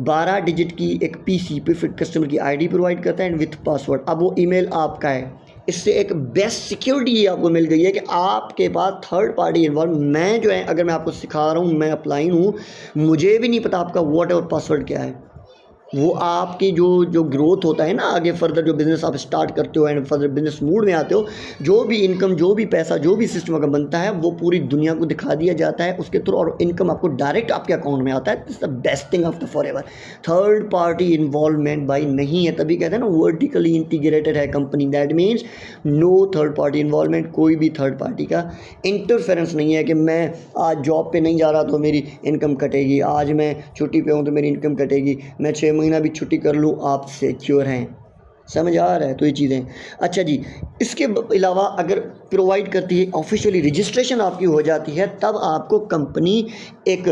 12 डिजिट की एक पीसी प्रीफर्ड कस्टमर की आईडी प्रोवाइड करता है एंड विथ पासवर्ड। अब वो ईमेल आपका है। इससे एक बेस्ट सिक्योरिटी ये आपको मिल गई है कि आपके पास थर्ड पार्टी इन्वॉल्व, मैं जो है अगर मैं आपको सिखा रहा हूँ, मैं अप्लाइन हूँ, मुझे भी नहीं पता आपका व्हाट और पासवर्ड क्या है। वो आपकी जो ग्रोथ होता है ना, आगे फर्दर जो बिज़नेस आप स्टार्ट करते हो एंड फर्दर बिजनेस मूड में आते हो, जो भी इनकम, जो भी पैसा, जो भी सिस्टम अगर बनता है वो पूरी दुनिया को दिखा दिया जाता है उसके थ्रू, और इनकम आपको डायरेक्ट आपके अकाउंट में आता है। This the best thing of the forever. Third party involvement भाई नहीं है, तभी कहते हैं ना वर्टिकली इंटीग्रेटेड है company. That means no third party involvement, कोई भी थर्ड पार्टी का इंटरफेरेंस नहीं है कि मैं आज जॉब पे नहीं जा रहा तो मेरी इनकम कटेगी, आज मैं छुट्टी पे हूँ तो मेरी इनकम कटेगी, मैं 6 महीना भी छुट्टी कर लूँ, आप सिक्योर हैं। समझ आ रहा है? तो ये चीज़ें। अच्छा जी, इसके अलावा अगर प्रोवाइड करती है ऑफिशियली रजिस्ट्रेशन आपकी हो जाती है, तब आपको कंपनी एक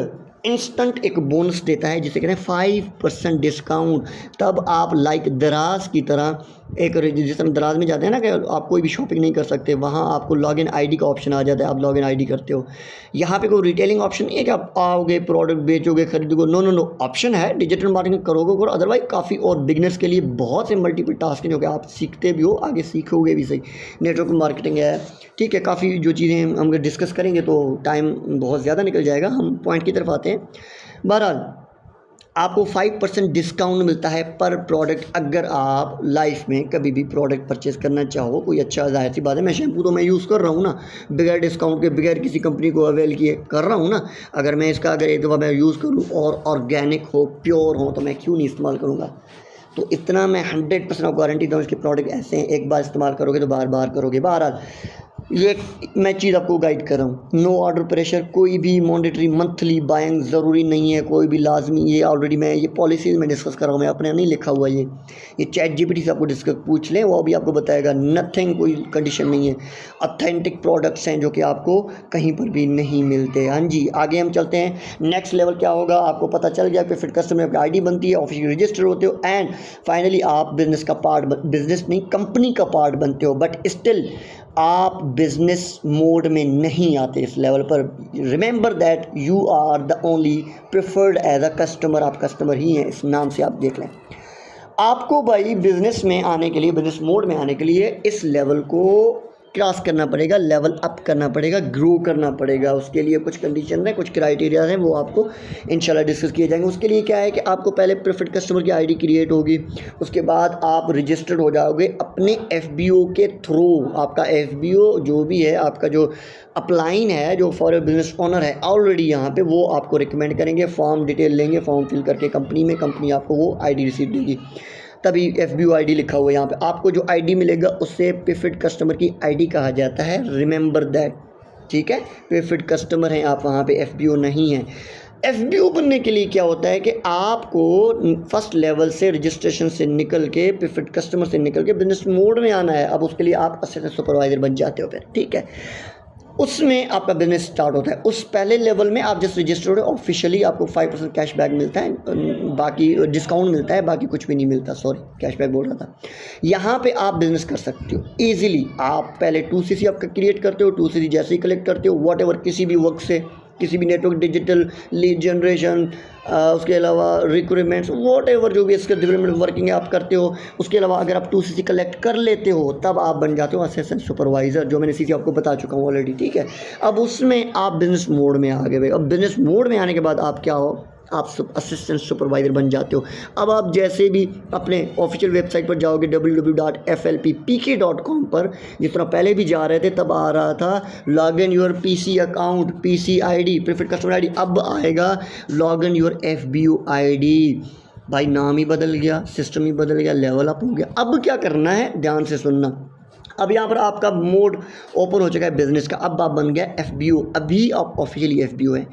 इंस्टेंट एक बोनस देता है जिसे कहते हैं 5% डिस्काउंट। तब आप लाइक दराज की तरह एक, जिस तरह दराज में जाते हैं ना कि आप कोई भी शॉपिंग नहीं कर सकते, वहाँ आपको लॉगिन आईडी का ऑप्शन आ जाता है, आप लॉगिन आईडी करते हो। यहाँ पे कोई रिटेलिंग ऑप्शन नहीं है कि आप आओगे प्रोडक्ट बेचोगे खरीदोगे, नो नो नो, ऑप्शन है डिजिटल मार्केटिंग करोगे और अदरवाइज काफ़ी और बिगनर्स के लिए बहुत से मल्टीपल टास्क हैं जो कि आप सीखते भी हो, आगे सीखोगे भी सही। नेटवर्क मार्केटिंग है, ठीक है, काफ़ी जो चीज़ें हम अगर डिस्कस करेंगे तो टाइम बहुत ज़्यादा निकल जाएगा, हम पॉइंट की तरफ आते हैं। बहरहाल आपको 5% डिस्काउंट मिलता है पर प्रोडक्ट, अगर आप लाइफ में कभी भी प्रोडक्ट परचेज करना चाहो। कोई अच्छा, जाहिर सी बात है, मैं शैम्पू तो मैं यूज़ कर रहा हूँ ना, बगैर डिस्काउंट के, बगैर किसी कंपनी को अवेल किए कर रहा हूँ ना। अगर मैं इसका अगर एक दफ़ा मैं यूज़ करूँ और ऑर्गेनिक हो, प्योर हो, तो मैं क्यों नहीं इस्तेमाल करूँगा। तो इतना मैं 100% गारंटी दूँ, इसके प्रोडक्ट ऐसे हैं, एक बार इस्तेमाल करोगे तो बार बार करोगे। बहरहाल ये मैं चीज़ आपको गाइड कर रहा हूँ। नो ऑर्डर प्रेशर, कोई भी मॉनिटरी मंथली बाइंग ज़रूरी नहीं है, कोई भी लाजमी। ये ऑलरेडी मैं ये पॉलिसीज़ में डिस्कस कर रहा हूँ, मैं अपने नहीं लिखा हुआ। ये चैट जीपीटी से आपको डिस्कस पूछ लें, वो भी आपको बताएगा। नथिंग, कोई कंडीशन नहीं है। ऑथेंटिक प्रोडक्ट्स हैं जो कि आपको कहीं पर भी नहीं मिलते। हाँ जी, आगे हम चलते हैं। नेक्स्ट लेवल क्या होगा, आपको पता चल गया कि फिर कस्टमर आपकी आईडी बनती है, ऑफिशियल रजिस्टर होते हो एंड फाइनली आप बिज़नेस का पार्ट, बिज़नेस नहीं कंपनी का पार्ट बनते हो। बट स्टिल आप बिजनेस मोड में नहीं आते इस लेवल पर। Remember that you are the only preferred as a customer, आप कस्टमर ही हैं, इस नाम से आप देख लें। आपको भाई बिजनेस में आने के लिए, बिजनेस मोड में आने के लिए इस लेवल को क्रॉस करना पड़ेगा, लेवल अप करना पड़ेगा, ग्रो करना पड़ेगा। उसके लिए कुछ कंडीशन हैं, कुछ क्राइटेरिया हैं, वो आपको इंशाल्लाह डिस्कस किए जाएंगे। उसके लिए क्या है कि आपको पहले प्रेफर्ड कस्टमर की आईडी क्रिएट होगी, उसके बाद आप रजिस्टर्ड हो जाओगे अपने एफबीओ के थ्रू। आपका एफबीओ जो भी है, आपका जो अपलाइन है, जो फॉर बिजनेस ओनर है ऑलरेडी यहाँ पे, वो आपको रिकमेंड करेंगे, फॉर्म डिटेल लेंगे, फॉर्म फिल करके कंपनी में, कंपनी आपको वो आईडी रिसीव देगी, तभी एफबीओ आईडी लिखा हुआ है यहाँ पे। आपको जो आईडी मिलेगा उससे प्रीफर्ड कस्टमर की आईडी कहा जाता है। रिमेंबर दैट, ठीक है, प्रीफर्ड कस्टमर हैं आप, वहाँ पे एफबीओ नहीं है। एफबीओ बनने के लिए क्या होता है कि आपको फर्स्ट लेवल से रजिस्ट्रेशन से निकल के प्रीफर्ड कस्टमर से निकल के बिजनेस मोड में आना है। अब उसके लिए आप असिस्टेंट सुपरवाइज़र बन जाते हो फिर, ठीक है, उसमें आपका बिजनेस स्टार्ट होता है। उस पहले लेवल में आप जस्ट रजिस्टर्ड हो, ऑफिशियली आपको 5% कैशबैक मिलता है, बाकी डिस्काउंट मिलता है, बाकी कुछ भी नहीं मिलता, सॉरी कैशबैक बोल रहा था। यहाँ पे आप बिज़नेस कर सकते हो ईजिली। आप पहले 2cc आपका क्रिएट करते हो, 2cc जैसे ही कलेक्ट करते हो व्हाटएवर, किसी भी वर्क से, किसी भी नेटवर्क, डिजिटल लीड जनरेशन, उसके अलावा रिक्रूटमेंट्स, व्हाटएवर जो भी इसके डेवलपमेंट वर्किंग है आप करते हो। उसके अलावा अगर आप 2cc कलेक्ट कर लेते हो तब आप बन जाते हो असिस्टेंट सुपरवाइज़र, जो मैंने cc आपको बता चुका हूँ ऑलरेडी, ठीक है। अब उसमें आप बिज़नेस मोड में आ गए भाई। अब बिज़नेस मोड में आने के बाद आप क्या हो, आप असिस्टेंट सुपरवाइज़र बन जाते हो। अब आप जैसे भी अपने ऑफिशियल वेबसाइट पर जाओगे www.flppk.com पर, जिस तरह पहले भी जा रहे थे तब आ रहा था log in your PC account, PC ID, preferred customer ID, अब आएगा log in your FBO ID. भाई नाम ही बदल गया, सिस्टम ही बदल गया, लेवल अप हो गया। अब क्या करना है, ध्यान से सुनना। अब यहाँ पर आपका मोड ओपन हो चुका है बिजनेस का, अब आप बन गया एफबीओ। अभी आप ऑफिशियली एफबीओ है।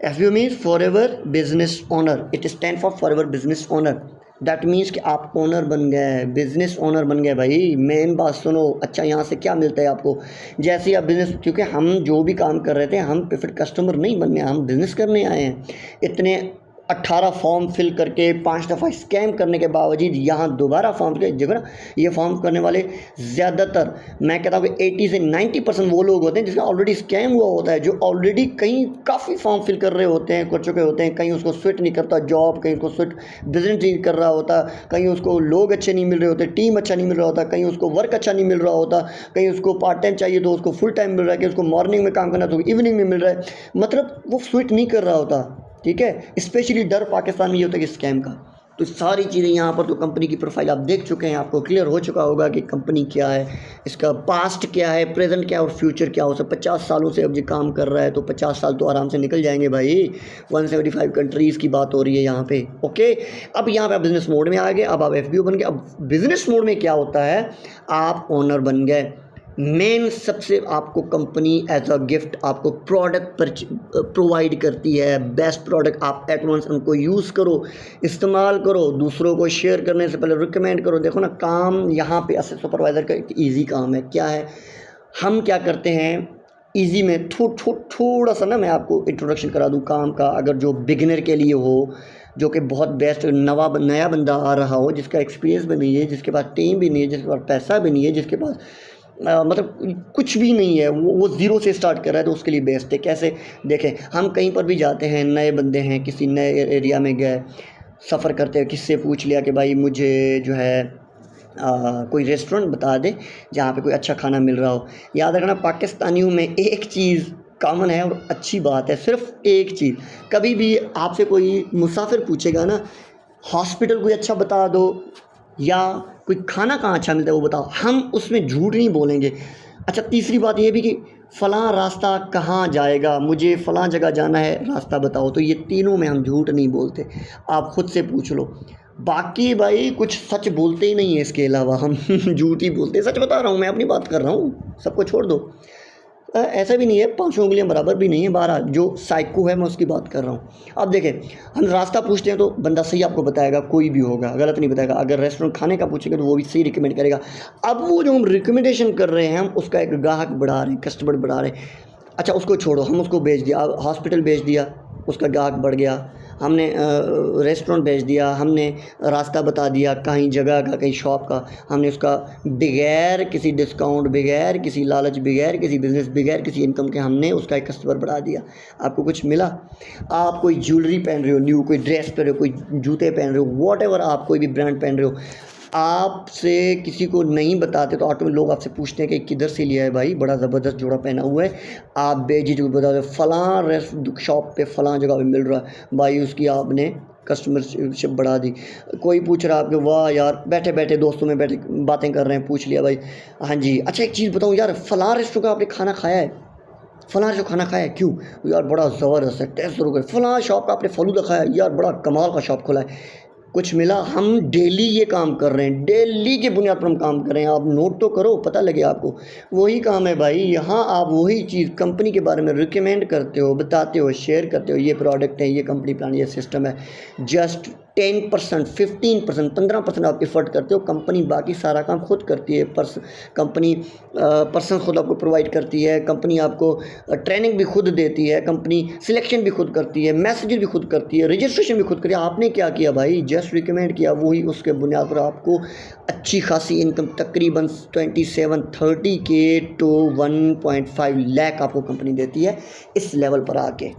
FBO means for ever business owner, it stand for ever business owner. That means कि आप ओनर बन गए, बिजनेस ओनर बन गए भाई। मेन बात सुनो। अच्छा, यहाँ से क्या मिलता है आपको, जैसे ही आप बिजनेस, क्योंकि हम जो भी काम कर रहे थे हम प्रीफर्ड कस्टमर नहीं बनने, हम बिजनेस करने आए हैं। इतने 18 फॉर्म फिल करके 5 दफ़ा स्कैम करने के बावजूद यहाँ दोबारा फॉर्म के, देखो ना, ये फॉर्म करने वाले ज़्यादातर, मैं कहता हूँ कि 80 से 90% वो लोग होते हैं जिसका ऑलरेडी स्कैम हुआ होता है, जो ऑलरेडी कहीं काफ़ी फॉर्म फिल कर रहे होते हैं, कर चुके होते हैं। कहीं उसको स्विट नहीं करता जॉब, कहीं उसको स्विट बिजनेस नहीं कर रहा होता, कहीं उसको लोग अच्छे नहीं मिल रहे होते, टीम अच्छा नहीं मिल रहा होता, कहीं उसको वर्क अच्छा नहीं मिल रहा होता, कहीं उसको पार्ट टाइम चाहिए तो उसको फुल टाइम मिल रहा है, कि उसको मॉर्निंग में काम करना तो इवनिंग में मिल रहा है, मतलब वो स्विट नहीं कर रहा होता, ठीक है। स्पेशली डर पाकिस्तान में ये होता है कि स्कैम का। तो सारी चीज़ें यहाँ पर, तो कंपनी की प्रोफाइल आप देख चुके हैं, आपको क्लियर हो चुका होगा कि कंपनी क्या है, इसका पास्ट क्या है, प्रेजेंट क्या है और फ्यूचर क्या हो सकता। 50 सालों से अब ये काम कर रहा है तो 50 साल तो आराम से निकल जाएंगे भाई। 175 कंट्रीज़ की बात हो रही है यहाँ पे, ओके। अब यहाँ पे आप बिज़नेस मोड में आ गए, अब आप एफबीओ बन गए। अब बिज़नेस मोड में क्या होता है, आप ओनर बन गए। मेन सबसे आपको कंपनी एज अ गिफ्ट आपको प्रोडक्ट प्रोवाइड करती है, बेस्ट प्रोडक्ट। आप एट वंस उनको यूज़ करो, इस्तेमाल करो, दूसरों को शेयर करने से पहले रिकमेंड करो। देखो ना, काम यहाँ पे असिस्टेंट सुपरवाइज़र का एक ईजी काम है। क्या है, हम क्या करते हैं ईजी में, थोड़ा सा ना मैं आपको इंट्रोडक्शन करा दूँ काम का, अगर जो बिगिनर के लिए हो, जो कि बहुत बेस्ट नया बंदा आ रहा हो, जिसका एक्सपीरियंस भी नहीं है, जिसके पास टीम भी नहीं है, जिसके पास पैसा भी नहीं है, जिसके पास मतलब कुछ भी नहीं है, वो ज़ीरो से स्टार्ट कर रहा है, तो उसके लिए बेस्ट है। कैसे, देखें, हम कहीं पर भी जाते हैं, नए बंदे हैं, किसी नए एरिया में गए, सफ़र करते हैं, किससे पूछ लिया कि भाई मुझे जो है कोई रेस्टोरेंट बता दे जहाँ पे कोई अच्छा खाना मिल रहा हो। याद रखना, पाकिस्तानियों में एक चीज़ कॉमन है और अच्छी बात है, सिर्फ एक चीज़। कभी भी आपसे कोई मुसाफिर पूछेगा ना, हॉस्पिटल कोई अच्छा बता दो या कोई खाना कहाँ अच्छा मिलता है वो बताओ, हम उसमें झूठ नहीं बोलेंगे। अच्छा, तीसरी बात ये भी कि फ़लाँ रास्ता कहाँ जाएगा, मुझे फ़लाँ जगह जाना है, रास्ता बताओ। तो ये तीनों में हम झूठ नहीं बोलते, आप ख़ुद से पूछ लो। बाकी भाई कुछ सच बोलते ही नहीं है, इसके अलावा हम झूठ ही बोलते हैं। सच बता रहा हूँ, मैं अपनी बात कर रहा हूँ, सबको छोड़ दो। ऐसा भी नहीं है, 5 उंगलियां बराबर भी नहीं है। बहरहाल जो साइको है मैं उसकी बात कर रहा हूँ। अब देखें, हम रास्ता पूछते हैं तो बंदा सही आपको बताएगा, कोई भी होगा, गलत नहीं बताएगा। अगर रेस्टोरेंट खाने का पूछेंगे तो वो भी सही रिकमेंड करेगा। अब वो जो हम रिकमेंडेशन कर रहे हैं, हम उसका एक ग्राहक बढ़ा रहे हैं, कस्टमर बढ़ा रहे हैं। अच्छा, उसको छोड़ो, हम उसको भेज दिया, हॉस्पिटल भेज दिया, उसका ग्राहक बढ़ गया। हमने रेस्टोरेंट भेज दिया, हमने रास्ता बता दिया कहीं जगह का, कहीं शॉप का, हमने उसका बगैर किसी डिस्काउंट, बगैर किसी लालच, बगैर किसी बिज़नेस, बगैर किसी इनकम के हमने उसका एक कस्टमर बढ़ा दिया। आपको कुछ मिला? आप कोई ज्वेलरी पहन रहे हो न्यू, कोई ड्रेस पहन रहे हो, कोई जूते पहन रहे हो, वॉटएवर, आप कोई भी ब्रांड पहन रहे हो, आपसे किसी को नहीं बताते तो ऑटोमेटिक लोग आपसे पूछते हैं कि किधर से लिया है भाई, बड़ा ज़बरदस्त जोड़ा पहना हुआ है। आप बेझिझक बता दो, फ़लाँ रेस्ट शॉप पे फ़लाँ जगह पे मिल रहा है भाई, उसकी आपने कस्टमरशिप बढ़ा दी। कोई पूछ रहा है आपके, वाह यार, बैठे बैठे दोस्तों में बैठे बातें कर रहे हैं, पूछ लिया भाई, हाँ जी, अच्छा एक चीज़ बताऊँ यार, फ़लाँ रेस्टोरेंट का आपने खाना खाया है? फ़लाँ जो खाना खाया है, क्यों यार, बड़ा ज़बरदस्त है, टेस्ट ज़रूर करें। फ़लाँ शॉप का आपने फ़लूदा खाया है? यार बड़ा कमाल का शॉप खुला है। कुछ मिला, हम डेली ये काम कर रहे हैं, डेली की बुनियाद पर हम काम कर रहे हैं। आप नोट तो करो, पता लगे आपको। वही काम है भाई, यहाँ आप वही चीज़ कंपनी के बारे में रिकमेंड करते हो, बताते हो, शेयर करते हो, ये प्रोडक्ट है, ये कंपनी प्लान, ये सिस्टम है। जस्ट 10%, 15%, 15% आप एफर्ट करते हो, कंपनी बाकी सारा काम खुद करती है। कंपनी पर्सन खुद आपको प्रोवाइड करती है, कंपनी आपको ट्रेनिंग भी खुद देती है, कंपनी सिलेक्शन भी खुद करती है, मैसेजेस भी खुद करती है, रजिस्ट्रेशन भी खुद करती है। आपने क्या किया भाई, जस्ट रिकमेंड किया, वही उसके बुनियाद पर आपको अच्छी खासी इनकम तकरीबन 27-30 के टू 1.5 लाख आपको कंपनी देती है इस लेवल पर आके।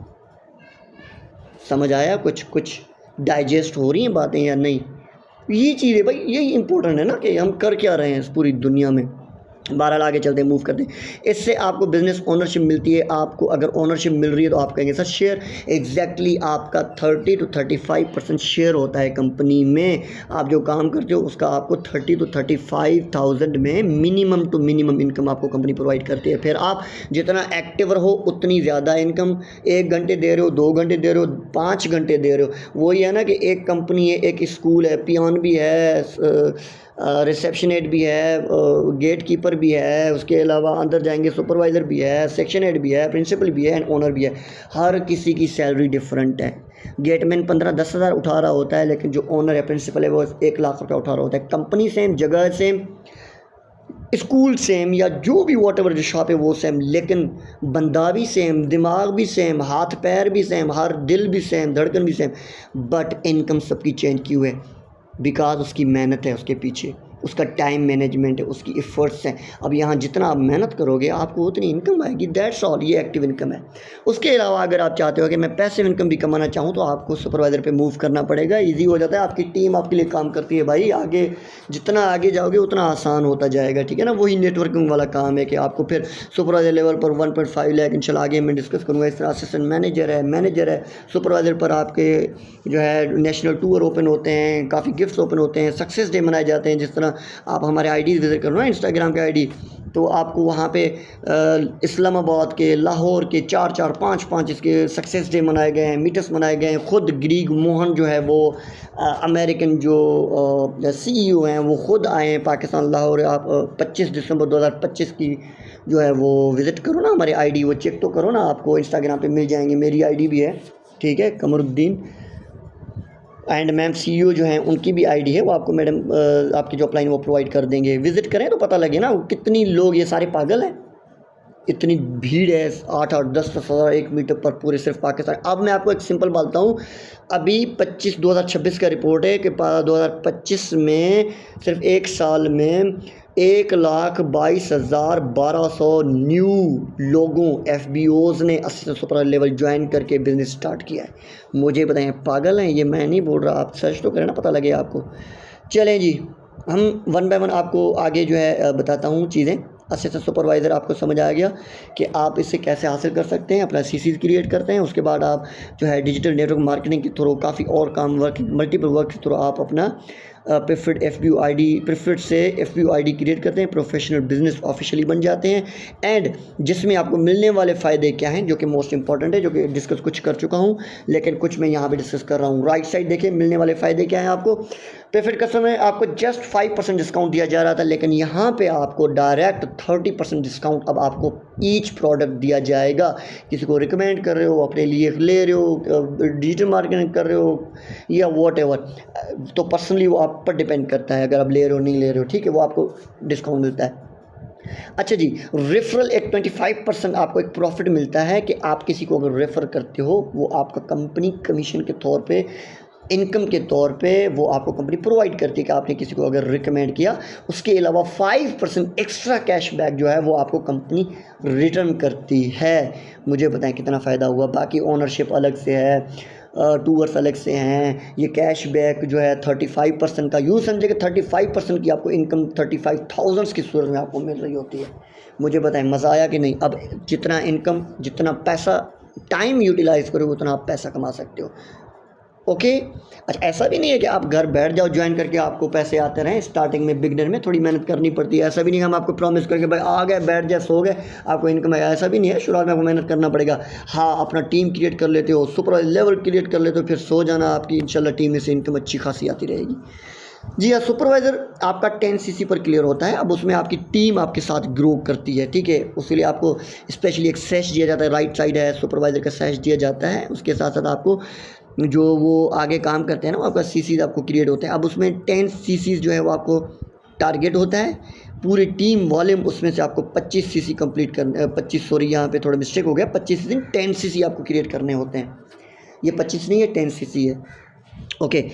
समझ आया? कुछ डाइजेस्ट हो रही हैं बातें या नहीं? ये चीज़ है भाई, यही इंपॉर्टेंट है ना कि हम कर क्या रहे हैं इस पूरी दुनिया में। 12 आगे चलते हैं, मूव करते हैं। इससे आपको बिज़नेस ओनरशिप मिलती है। आपको अगर ओनरशिप मिल रही है तो आप कहेंगे सर शेयर, एग्जैक्टली आपका 30 to 35% शेयर होता है कंपनी में। आप जो काम करते हो उसका आपको 30 to 35,000 में मिनिमम टू मिनिमम इनकम आपको कंपनी प्रोवाइड करती है। फिर आप जितना एक्टिव रहो उतनी ज़्यादा इनकम, 1 घंटे दे रहे हो, 2 घंटे दे रहे हो, 5 घंटे दे रहे हो, वही है ना कि एक कंपनी है, एक स्कूल है, पियान भी है, रिसेप्शन हेड भी है, गेट कीपर भी है, उसके अलावा अंदर जाएंगे सुपरवाइज़र भी है, सेक्शन हेड भी है, प्रिंसिपल भी है एंड ओनर भी है। हर किसी की सैलरी डिफरेंट है। गेटमैन 15-10 हज़ार उठा रहा होता है, लेकिन जो ओनर है, प्रिंसिपल है, वो 1 लाख रुपया उठा रहा होता है। कंपनी सेम, जगह सेम, स्कूल सेम, या जो भी वॉट एवर जो शॉप है वो सेम, लेकिन बंदा भी सेम, दिमाग भी सेम, हाथ पैर भी सेम, हर दिल भी सेम, धड़कन भी सेम, बट इनकम सबकी चेंज क्यों है? बिकॉज उसकी मेहनत है उसके पीछे, उसका टाइम मैनेजमेंट है, उसकी एफर्ट्स हैं। अब यहाँ जितना आप मेहनत करोगे आपको उतनी इनकम आएगी, दैट्स ऑल। ये एक्टिव इनकम है। उसके अलावा अगर आप चाहते हो कि मैं पैसिव इनकम भी कमाना चाहूँ तो आपको सुपरवाइज़र पे मूव करना पड़ेगा। इजी हो जाता है, आपकी टीम आपके लिए काम करती है भाई। आगे जितना आगे जाओगे उतना आसान होता जाएगा, ठीक है ना। वही नेटवर्किंग वाला काम है कि आपको फिर सुपरवाइज़र लेवल पर 1.5 लाख इंशाल्लाह आगे मैं डिस्कस करूँगा। इस तरह असिस्टेंट मैनेजर है, सुपरवाइज़र पर आपके जो है नेशनल टूर ओपन होते हैं, काफ़ी गिफ्ट्स ओपन होते हैं, सक्सेस डे मनाए जाते हैं। जिस तरह आप हमारे आईडी विज़िट करो ना, इंस्टाग्राम के आईडी, तो आपको वहाँ पे इस्लामाबाद के, लाहौर के 4-4, 5-5 इसके सक्सेस डे मनाए गए हैं, मीटअप्स मनाए गए हैं। ख़ुद ग्रीग मोहन जो है वो अमेरिकन जो CEO हैं वो ख़ुद आए हैं पाकिस्तान, लाहौर। आप 25 दिसंबर 2025 की जो है वो विज़िट करो ना हमारे आईडी, वो चेक तो करो ना, आपको इंस्टाग्राम पे मिल जाएंगे। मेरी आईडी भी है, ठीक है, कमरुद्दीन एंड मैम CEO जो हैं उनकी भी आईडी है, वो आपको मैडम आपकी जो अपलाइन वो प्रोवाइड कर देंगे। विज़िट करें तो पता लगे ना कितनी लोग, ये सारे पागल हैं, इतनी भीड़ है, 8-8, 10-10 हज़ार एक मीटअप पर पूरे सिर्फ पाकिस्तान। अब मैं आपको एक सिंपल बात बताऊँ, अभी 2026 का रिपोर्ट है कि 2025 में सिर्फ एक साल में 1,22,1200 न्यू लोगों FBOs ने असिस्टेंट सुपर लेवल ज्वाइन करके बिज़नेस स्टार्ट किया है। मुझे बताएं पागल हैं ये, मैं नहीं बोल रहा, आप सर्च तो करें ना, पता लगे आपको। चलें जी, हम वन बाय वन आपको आगे जो है बताता हूँ चीज़ें। असिस्टेंट सुपरवाइज़र आपको समझ आ गया कि आप इससे कैसे हासिल कर सकते हैं, अपना CC क्रिएट करते हैं। उसके बाद आप जो है डिजिटल नेटवर्क मार्केटिंग के थ्रू काफ़ी और काम मल्टीपल वर्क के थ्रू आप अपना प्रेफर्ड से FBO ID क्रिएट करते हैं, प्रोफेशनल बिजनेस ऑफिशियली बन जाते हैं। एंड जिसमें आपको मिलने वाले फ़ायदे क्या हैं, जो कि मोस्ट इंपॉर्टेंट है, जो कि डिस्कस कुछ कर चुका हूं, लेकिन कुछ मैं यहाँ पे डिस्कस कर रहा हूँ। राइट साइड देखिए, मिलने वाले फ़ायदे क्या हैं आपको। प्रेफर्ड कस्टमर में आपको जस्ट 5% डिस्काउंट दिया जा रहा था, लेकिन यहाँ पे आपको डायरेक्ट 30% डिस्काउंट अब आपको ईच प्रोडक्ट दिया जाएगा। किसी को रिकमेंड कर रहे हो, अपने लिए ले रहे हो, डिजिटल मार्केटिंग कर रहे हो या वॉट एवर, तो पर्सनली वो आप पर डिपेंड करता है, अगर आप ले रहे हो नहीं ले रहे हो, ठीक है, वो आपको डिस्काउंट मिलता है। अच्छा जी, रेफरल एक 25% आपको एक प्रॉफिट मिलता है कि आप किसी को अगर रेफ़र करते हो, वो आपका कंपनी कमीशन के तौर पे, इनकम के तौर पे वो आपको कंपनी प्रोवाइड करती है कि आपने किसी को अगर रिकमेंड किया। उसके अलावा 5% एक्स्ट्रा कैशबैक जो है वो आपको कंपनी रिटर्न करती है। मुझे बताएं कितना फ़ायदा हुआ। बाकी ओनरशिप अलग से है, टूवर्स अलग से हैं। ये कैशबैक जो है 35% का, यूँ समझे कि 35% की आपको इनकम 35,000 की सूरत में आपको मिल रही होती है। मुझे बताएं मज़ा आया कि नहीं। अब जितना इनकम, जितना पैसा, टाइम यूटिलाइज़ करोगे उतना आप पैसा कमा सकते हो। ओके। अच्छा, ऐसा भी नहीं है कि आप घर बैठ जाओ ज्वाइन करके आपको पैसे आते रहें। स्टार्टिंग में बिगनर में थोड़ी मेहनत करनी पड़ती है। ऐसा भी नहीं है हम आपको प्रॉमिस करके भाई आ गए बैठ जाए सो गए आपको इनकम आएगा, ऐसा भी नहीं है। शुरुआत में आपको मेहनत करना पड़ेगा। हाँ, अपना टीम क्रिएट कर लेते हो, सुपरवाइजर लेवल क्रिएट कर लेते हो, फिर सो जाना, आपकी इंशाल्लाह टीम में से इनकम अच्छी खासी आती रहेगी। जी हाँ, सुपरवाइज़र आपका 10 सीसी पर क्लियर होता है। अब उसमें आपकी टीम आपके साथ ग्रो करती है, ठीक है। उसके लिए आपको स्पेशली एक सेश दिया जाता है, राइट साइड है सुपरवाइज़र का सेश दिया जाता है। उसके साथ साथ आपको जो वो आगे काम करते हैं ना, आपका सीसीज आपको क्रिएट होते हैं। अब उसमें 10 सीसीज जो है वो आपको टारगेट होता है। पूरी टीम वॉल्यूम उसमें से आपको 25 सीसी कंप्लीट करने 25 सॉरी यहाँ पे थोड़ा मिस्टेक हो गया, 25 दिन 10 सीसी आपको क्रिएट करने होते हैं। ये 25 नहीं है, 10 सीसी है, ओके।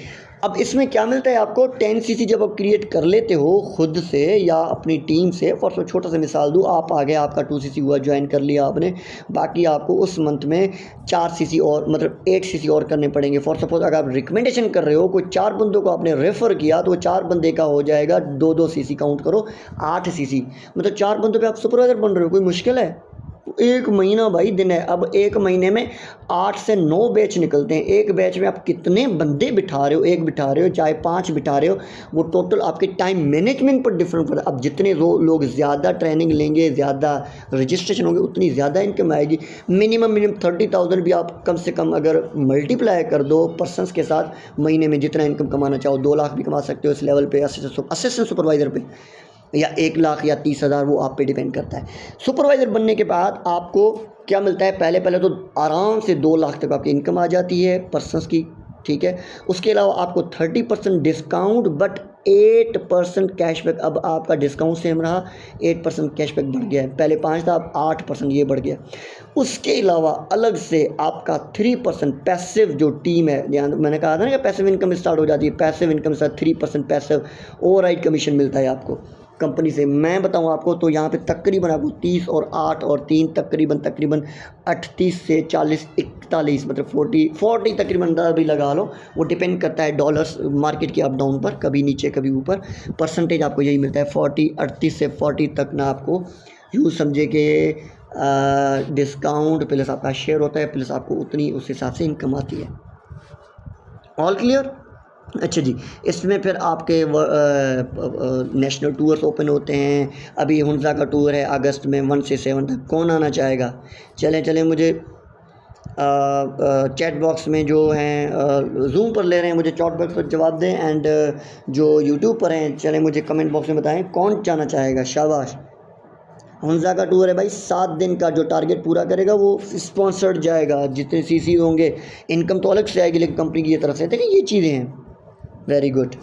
अब इसमें क्या मिलता है आपको, 10 सीसी जब आप क्रिएट कर लेते हो खुद से या अपनी टीम से, फॉर छोटा सा मिसाल दूँ, आप आगे आपका 2 सीसी हुआ, ज्वाइन कर लिया आपने, बाकी आपको उस मंथ में 4 सीसी और मतलब 8 सीसी और करने पड़ेंगे। फॉर सपोज अगर आप रिकमेंडेशन कर रहे हो, कोई 4 बंदों को आपने रेफ़र किया तो 4 बंदे का हो जाएगा 2-2 सीसी, काउंट करो 8 सीसी, मतलब 4 बंदों पर आप सुपरवाइज़र बन रहे हो। कोई मुश्किल है? 1 महीना भाई दिन है। अब 1 महीने में 8 से 9 बैच निकलते हैं। एक बैच में आप कितने बंदे बिठा रहे हो, एक बिठा रहे हो चाहे 5 बिठा रहे हो, वो टोटल आपके टाइम मैनेजमेंट पर डिफरेंट पड़ता है। अब जितने लोग ज़्यादा ट्रेनिंग लेंगे, ज़्यादा रजिस्ट्रेशन होंगे, उतनी ज़्यादा इनकम आएगी। मिनिमम 30,000 भी आप कम से कम अगर मल्टीप्लाई कर दो पर्सनस के साथ, महीने में जितना इनकम कमाना चाहो, 2 लाख भी कमा सकते हो इस लेवल पे असिस्टेंट सुपरवाइज़र पे, या 1 लाख या 30,000, वो आप पे डिपेंड करता है। सुपरवाइज़र बनने के बाद आपको क्या मिलता है, पहले तो आराम से 2 लाख तक आपकी इनकम आ जाती है पर्सनस की, ठीक है। उसके अलावा आपको 30% डिस्काउंट बट 8% कैशबैक। अब आपका डिस्काउंट सेम रहा, 8% कैशबैक बढ़ गया है। पहले 5 था, अब 8% ये बढ़ गया। उसके अलावा अलग से आपका 3% पैसिव जो टीम है, ध्यान मैंने कहा था ना कि पैसिव इनकम स्टार्ट हो जाती है, पैसिव इनकम से 3% पैसिव ओवरराइड कमीशन मिलता है आपको कंपनी से। मैं बताऊं आपको तो यहाँ पे तकरीबन आपको 30 और 8 और 3 तकरीबन 38 से 40 41 मतलब 40 तकरीबन भी लगा लो, वो डिपेंड करता है डॉलर्स मार्केट के अप डाउन पर, कभी नीचे कभी ऊपर। परसेंटेज आपको यही मिलता है 38 से 40 तक ना, आपको यूँ समझे कि डिस्काउंट प्लस आपका शेयर होता है, प्लस आपको उतनी उस हिसाब से इनकम आती है। All clear? अच्छा जी, इसमें फिर आपके नेशनल टूर्स ओपन होते हैं। अभी हुंजा का टूर है अगस्त में 1 से 7 तक। कौन आना चाहेगा? चलें मुझे चैट बॉक्स में जो हैं जूम पर ले रहे हैं, मुझे चैट बॉक्स पर जवाब दें, एंड जो यूट्यूब पर हैं चलें मुझे कमेंट बॉक्स में बताएं कौन जाना चाहेगा। शाबाश। हुंजा का टूर है भाई, 7 दिन का, जो टारगेट पूरा करेगा वो स्पॉन्सर्ड जाएगा। जितने सीसी होंगे, इनकम तो अलग से आएगी लेकिन कंपनी की तरफ से। देखिए ये चीज़ें हैं, वेरी गुड।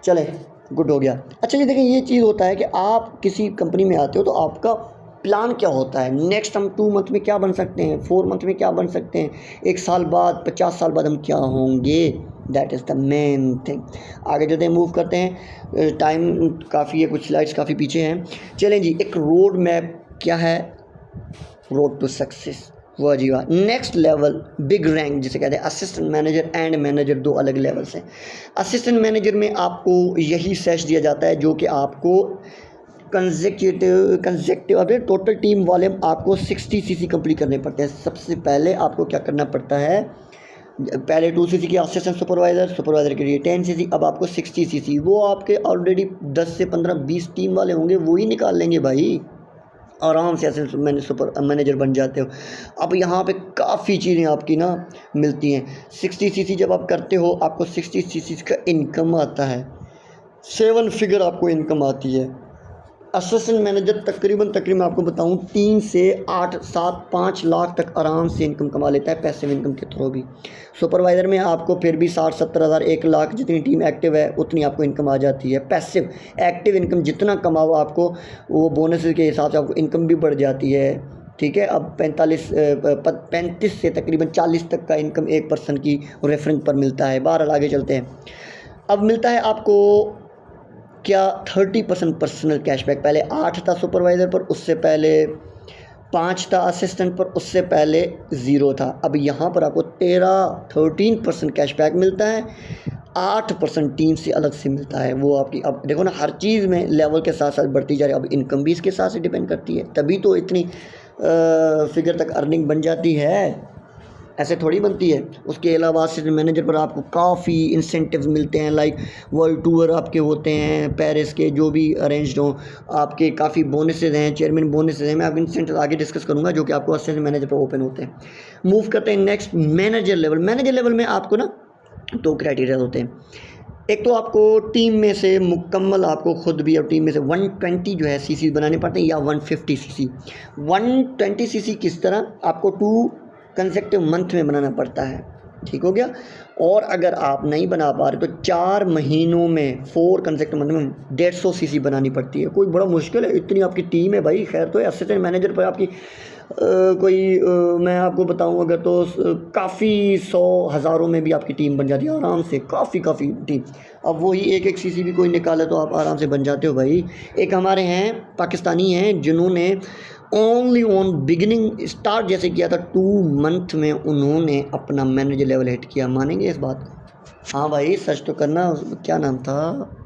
चले, गुड हो गया। अच्छा जी, देखिए ये चीज़ होता है कि आप किसी कंपनी में आते हो तो आपका प्लान क्या होता है, नेक्स्ट हम 2 मंथ में क्या बन सकते हैं, 4 मंथ में क्या बन सकते हैं, 1 साल बाद, 50 साल बाद हम क्या होंगे। That is the main thing. आगे चलते हैं, मूव करते हैं, टाइम काफ़ी है, कुछ स्लाइड्स काफ़ी पीछे हैं। चलें जी, एक रोड मैप क्या है, रोड टू सक्सेस, वाह जी वाह। नेक्स्ट लेवल बिग रैंक जिसे कहते हैं, असिस्टेंट मैनेजर एंड मैनेजर, 2 अलग लेवल्स हैं। असिस्टेंट मैनेजर में आपको यही सेश दिया जाता है जो कि आपको कंसेक्यूटिव अभी टोटल टीम वॉल्यूम आपको 60 सीसी कंप्लीट करने पड़ते हैं। सबसे पहले आपको क्या करना पड़ता है, पहले 2 सीसी की असिस्टेंट सुपरवाइज़र के लिए 10 सीसी, अब आपको 60 सीसी। वो आपके ऑलरेडी 10 से 15-20 टीम वाले होंगे, वो ही निकाल लेंगे भाई, आराम से ऐसे सुपर मैनेजर बन जाते हो। अब यहाँ पे काफ़ी चीज़ें आपकी ना मिलती हैं। 60 सीसी जब आप करते हो, आपको 60 सीसी का इनकम आता है, 7 फिगर आपको इनकम आती है। असिस्टेंट मैनेजर तकरीबन आपको बताऊं 3 से 8 7 5 लाख तक आराम से इनकम कमा लेता है पैसिव इनकम के थ्रू भी। सुपरवाइज़र में आपको फिर भी 60-70 हज़ार 1 लाख, जितनी टीम एक्टिव है उतनी आपको इनकम आ जाती है। पैसिव एक्टिव इनकम जितना कमाओ आपको, वो बोनस के हिसाब से आपको इनकम भी बढ़ जाती है, ठीक है। अब 35 से तकरीबन 40 तक का इनकम एक पर्सन की रेफरेंस पर मिलता है। बहरहाल आगे चलते हैं। अब मिलता है आपको क्या, 30% पर्सनल कैशबैक। पहले 8 था सुपरवाइज़र पर, उससे पहले 5 था असिस्टेंट पर, उससे पहले 0 था। अब यहाँ पर आपको 13% कैशबैक मिलता है, 8% टीम से अलग से मिलता है। वो आपकी, अब देखो ना, हर चीज़ में लेवल के साथ साथ बढ़ती जा रही है। अब इनकम भी इसके साथ से डिपेंड करती है, तभी तो इतनी फिगर तक अर्निंग बन जाती है। ऐसे थोड़ी बनती है। उसके अलावा असिस्टेंट मैनेजर पर आपको काफ़ी इंसेंटिव्स मिलते हैं, लाइक वर्ल्ड टूर आपके होते हैं, पेरिस के जो भी अरेंज्ड हों, आपके काफ़ी बोनसेज हैं, चेयरमैन बोनसेज हैं। मैं आपके इंसेंटिव आगे डिस्कस करूँगा जो कि आपको असिस्टेंट मैनेजर पर ओपन होते हैं। मूव करते हैं next manager level. Manager level में आपको ना 2 क्राइटेरिया होते हैं। एक तो आपको टीम में से मुकम्मल आपको खुद भी और टीम में से 120 जो है सीसी बनाने पड़ते हैं या 150 सीसी। 120 सीसी किस तरह, आपको 2 कंसेक्टिव मंथ में बनाना पड़ता है, ठीक हो गया। और अगर आप नहीं बना पा रहे तो 4 महीनों में 4 कंसेक्टिव मंथ में 150 सीसी बनानी पड़ती है। कोई बड़ा मुश्किल है, इतनी आपकी टीम है भाई। खैर तो असिस्टेंट मैनेजर पर आपकी मैं आपको बताऊं अगर तो काफ़ी 100 हज़ारों में भी आपकी टीम बन जाती है आराम से, काफ़ी टीम। अब वही एक सीसी भी कोई निकाले तो आप आराम से बन जाते हो भाई। एक हमारे हैं पाकिस्तानी हैं जिन्होंने ओनली ऑन बिगिनिंग स्टार्ट जैसे किया था 2 मंथ में उन्होंने अपना मैनेजर लेवल हिट किया। मानेंगे इस बात को? हाँ भाई सच तो करना। क्या नाम था,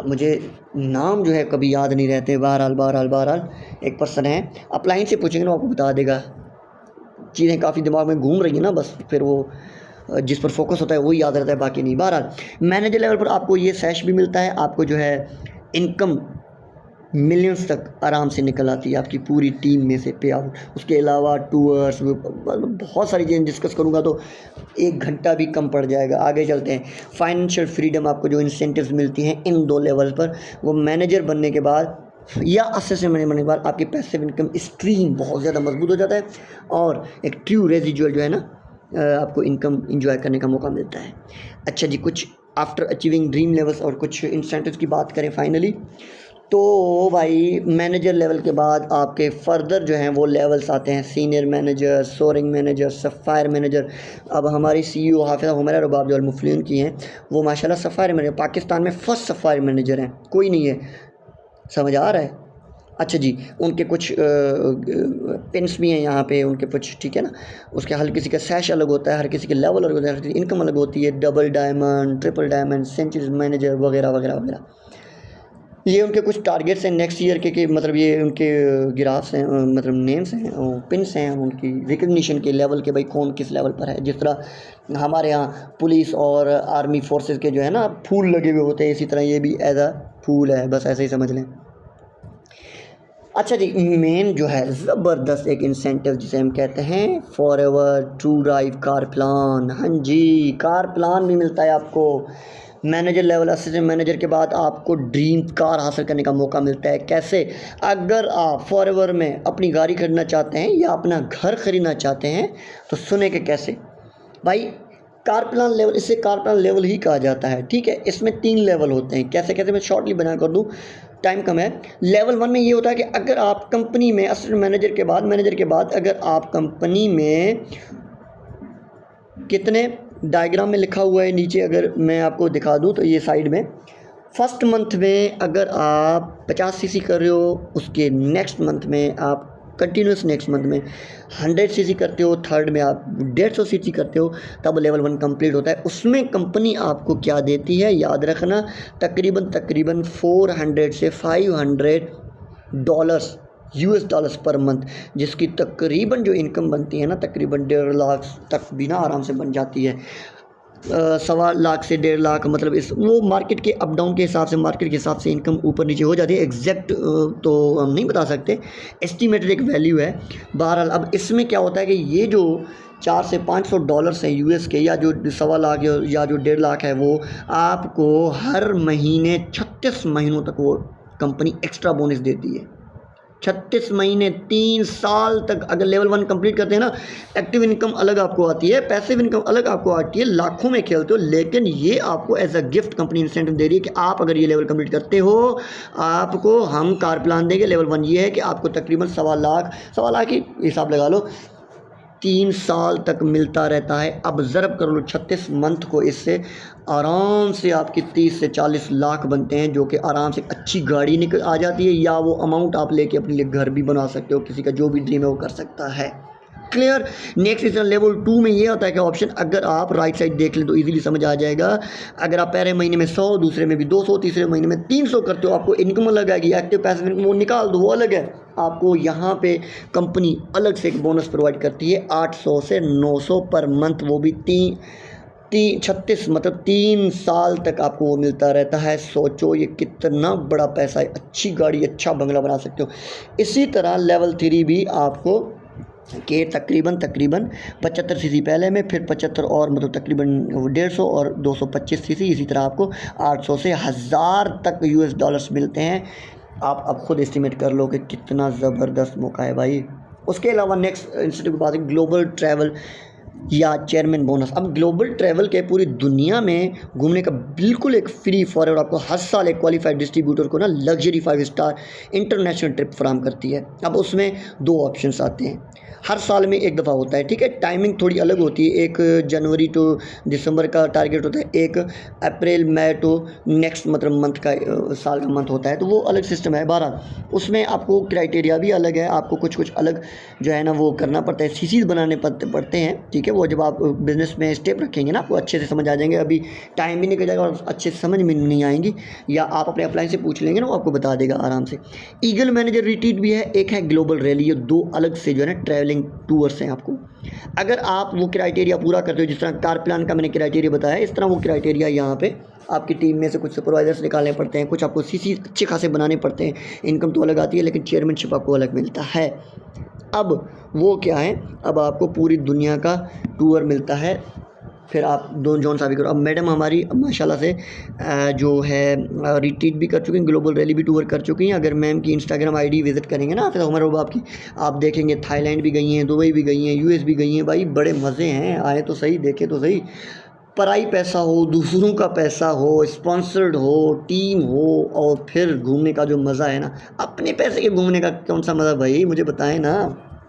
मुझे नाम जो है कभी याद नहीं रहते। बहरहाल एक पर्सन है, अपलाइन से पूछेंगे ना आपको बता देगा। चीज़ें काफ़ी दिमाग में घूम रही हैं ना, बस फिर वो जिस पर फोकस होता है वो याद रहता है, बाकी नहीं। बहरहाल मैनेजर लेवल पर आपको ये सैश भी मिलता है, आपको जो है इनकम मिलियंस तक आराम से निकल आती है आपकी पूरी टीम में से पे आउट। उसके अलावा टूर्स, बहुत सारी चीज़ें डिस्कस करूँगा तो 1 घंटा भी कम पड़ जाएगा। आगे चलते हैं। फाइनेंशियल फ्रीडम, आपको जो इंसेंटिव्स मिलती हैं इन 2 लेवल पर, वो मैनेजर बनने के बाद या असिस्टेंट मैनेजर बनने के बाद आपकी पैसिव इनकम स्ट्रीम बहुत ज़्यादा मजबूत हो जाता है और एक ट्रू रेजिजुअल जो है ना आपको इनकम इंजॉय करने का मौका मिलता है। अच्छा जी, कुछ आफ्टर अचीविंग ड्रीम लेवल्स और कुछ इंसेंटिव्स की बात करें फाइनली तो भाई मैनेजर लेवल के बाद आपके फर्दर जो हैं वो लेवल्स आते हैं, senior manager, soaring manager, sapphire manager. अब हमारी CEO हाफिज़ा हुमैरा रबाब जो अलमुफ़लिन की हैं वो माशाल्लाह सफ़ायर मैनेजर, पाकिस्तान में फ़र्स्ट सफ़ायर मैनेजर हैं, कोई नहीं है। समझ आ रहा है? अच्छा जी, उनके कुछ पिन्स भी हैं यहाँ पे उनके कुछ, ठीक है ना। उसके हर किसी का सैश अलग होता है, हर किसी के लेवल अलग होता है, हर किसी की इनकम अलग होती है। Double diamond, triple diamond, century manager वगैरह वगैरह वगैरह। ये उनके कुछ टारगेट्स हैं नेक्स्ट ईयर के मतलब ये उनके ग्राफ्स हैं, मतलब नेम्स हैं, पिन्स हैं उनकी रिकग्निशन के लेवल के, भाई कौन किस लेवल पर है। जिस तरह हमारे यहाँ पुलिस और आर्मी फोर्सेस के जो है ना फूल लगे हुए होते हैं, इसी तरह ये भी एज अ फूल है, बस ऐसे ही समझ लें। अच्छा जी, मेन जो है ज़बरदस्त एक इंसेंटिव जिसे हम कहते हैं forever true drive car plan. हाँ जी, कार प्लान भी मिलता है आपको। मैनेजर लेवल असिस्टेंट मैनेजर के बाद आपको ड्रीम कार हासिल करने का मौका मिलता है। कैसे? अगर आप फॉरएवर में अपनी गाड़ी खरीदना चाहते हैं या अपना घर खरीदना चाहते हैं तो सुने के कैसे भाई, कार प्लान लेवल, इसे कार प्लान लेवल ही कहा जाता है, ठीक है। इसमें 3 लेवल होते हैं। कैसे कैसे मैं शॉर्टली बना कर दूँ, टाइम कम है। लेवल 1 में ये होता है कि अगर आप कंपनी में असिस्टेंट मैनेजर के बाद अगर आप कंपनी में कितने, डायग्राम में लिखा हुआ है नीचे, अगर मैं आपको दिखा दूं तो ये साइड में, फर्स्ट मंथ में अगर आप 50 सीसी कर रहे हो, उसके नेक्स्ट मंथ में आप कंटिन्यूस नेक्स्ट मंथ में 100 सीसी करते हो, थर्ड में आप 150 सीसी करते हो, तब लेवल 1 कंप्लीट होता है। उसमें कंपनी आपको क्या देती है याद रखना, तकरीबन 400 से $500 US डॉलर्स पर मंथ, जिसकी तकरीबन जो इनकम बनती है ना तकरीबन 1.5 लाख तक भी ना आराम से बन जाती है। 1.25 लाख से 1.5 लाख, मतलब इस वो मार्केट के अप डाउन के हिसाब से, मार्केट के हिसाब से इनकम ऊपर नीचे हो जाती है। एग्जैक्ट तो हम नहीं बता सकते, एस्टिमेटेड एक वैल्यू है। बहरहाल अब इसमें क्या होता है कि ये जो 400 से $500 हैं US के, या जो 1.25 लाख या जो 1.5 लाख है, वो आपको हर महीने 36 महीनों तक वो कंपनी एक्स्ट्रा बोनस देती है। 36 महीने, 3 साल तक अगर लेवल 1 कंप्लीट करते हैं ना, एक्टिव इनकम अलग आपको आती है, पैसिव इनकम अलग आपको आती है, लाखों में खेलते हो, लेकिन ये आपको as a gift company incentive दे रही है कि आप अगर ये लेवल कंप्लीट करते हो आपको हम कार प्लान देंगे। लेवल 1 ये है कि आपको तकरीबन 1.25 लाख ही हिसाब लगा लो, 3 साल तक मिलता रहता है। अब ज़रब कर लो 36 मंथ को, इससे आराम से आपकी 30 से 40 लाख बनते हैं, जो कि आराम से अच्छी गाड़ी निकल आ जाती है, या वो अमाउंट आप लेके अपने लिए घर भी बना सकते हो, किसी का जो भी ड्रीम है वो कर सकता है। क्लियर? नेक्स्ट इज लेवल 2 में ये होता है कि ऑप्शन, अगर आप राइट साइड देख लें तो इजीली समझ आ जाएगा। अगर आप पहले महीने में 100, दूसरे में भी 200, तीसरे महीने में 300 करते हो, आपको इनकम अलग आएगी। एक्टिव पैसिव इनकम वो निकाल दो, वो अलग है, आपको यहाँ पे कंपनी अलग से एक बोनस प्रोवाइड करती है 800 से 900 पर मंथ, वो भी 36 मतलब 3 साल तक आपको वो मिलता रहता है। सोचो ये कितना बड़ा पैसा है, अच्छी गाड़ी अच्छा बंगला बना सकते हो। इसी तरह लेवल 3 भी आपको के तकरीबन 75 सीसी पहले में, फिर 75 और मतलब तकरीबन 150 और 225 सीसी, इसी तरह आपको 800 से 1000 तक यूएस डॉलर्स मिलते हैं। आप अब खुद एस्टिमेट कर लो कि कितना ज़बरदस्त मौका है भाई। उसके अलावा नेक्स्ट इंस्टीट्यूट की बात है ग्लोबल ट्रैवल या चेयरमैन बोनस। अब ग्लोबल ट्रैवल के पूरी दुनिया में घूमने का बिल्कुल एक फ्री फॉरवर्ड आपको हर साल एक क्वालिफाइड डिस्ट्रीब्यूटर को ना लग्जरी 5 स्टार इंटरनेशनल ट्रिप फराहम करती है। अब उसमें 2 ऑप्शंस आते हैं, हर साल में एक दफ़ा होता है, ठीक है। टाइमिंग थोड़ी अलग होती है, 1 जनवरी टू दिसंबर का टारगेट होता है, 1 अप्रैल मई टू नेक्स्ट मतलब मंथ का साल का मंथ होता है, तो वो अलग सिस्टम है। 12 उसमें आपको क्राइटेरिया भी अलग है, आपको कुछ अलग जो है ना वो करना पड़ता है, सीसीज बनाने पड़ते हैं, ठीक है। वो जब आप बिज़नेस में स्टेप रखेंगे ना आपको अच्छे से समझ आ जाएंगे, अभी टाइम भी निकल जाएगा और अच्छे से समझ में नहीं आएंगी, या आप अपने अपलाइन से पूछ लेंगे ना, वो आपको बता देगा आराम से। ईगल मैनेजर रिट्रीट भी है, एक है ग्लोबल रैली, ये 2 अलग से जो है ना ट्रैवलिंग टूर्स हैं आपको। अगर आप वो क्राइटेरिया पूरा करते हो, जिस तरह कार प्लान का मैंने क्राइटेरिया बताया, इस तरह वो क्राइटेरिया यहाँ पे आपकी टीम में से कुछ सुपरवाइजर्स निकालने पड़ते हैं, कुछ आपको सीसी अच्छे खासे बनाने पड़ते हैं। इनकम तो अलग आती है लेकिन चेयरमैनशिप आपको अलग मिलता है। अब वो क्या है, अब आपको पूरी दुनिया का टूर मिलता है, फिर आप जौन सा भी करो। अब मैडम हमारी माशाल्लाह से जो है रिट्रीट भी कर चुकी हैं, ग्लोबल रैली भी टूर कर चुकी हैं। अगर मैम की इंस्टाग्राम आईडी विजिट करेंगे ना फिर उमर बाब की, आप देखेंगे थाईलैंड भी गई हैं, दुबई भी गई हैं, यूएस भी गई हैं। भाई बड़े मज़े हैं, आए तो सही, देखे तो सही। पराई पैसा हो, दूसरों का पैसा हो, स्पॉन्सर्ड हो, टीम हो, और फिर घूमने का जो मज़ा है ना, अपने पैसे के घूमने का कौन सा मज़ा भाई, मुझे बताएं ना।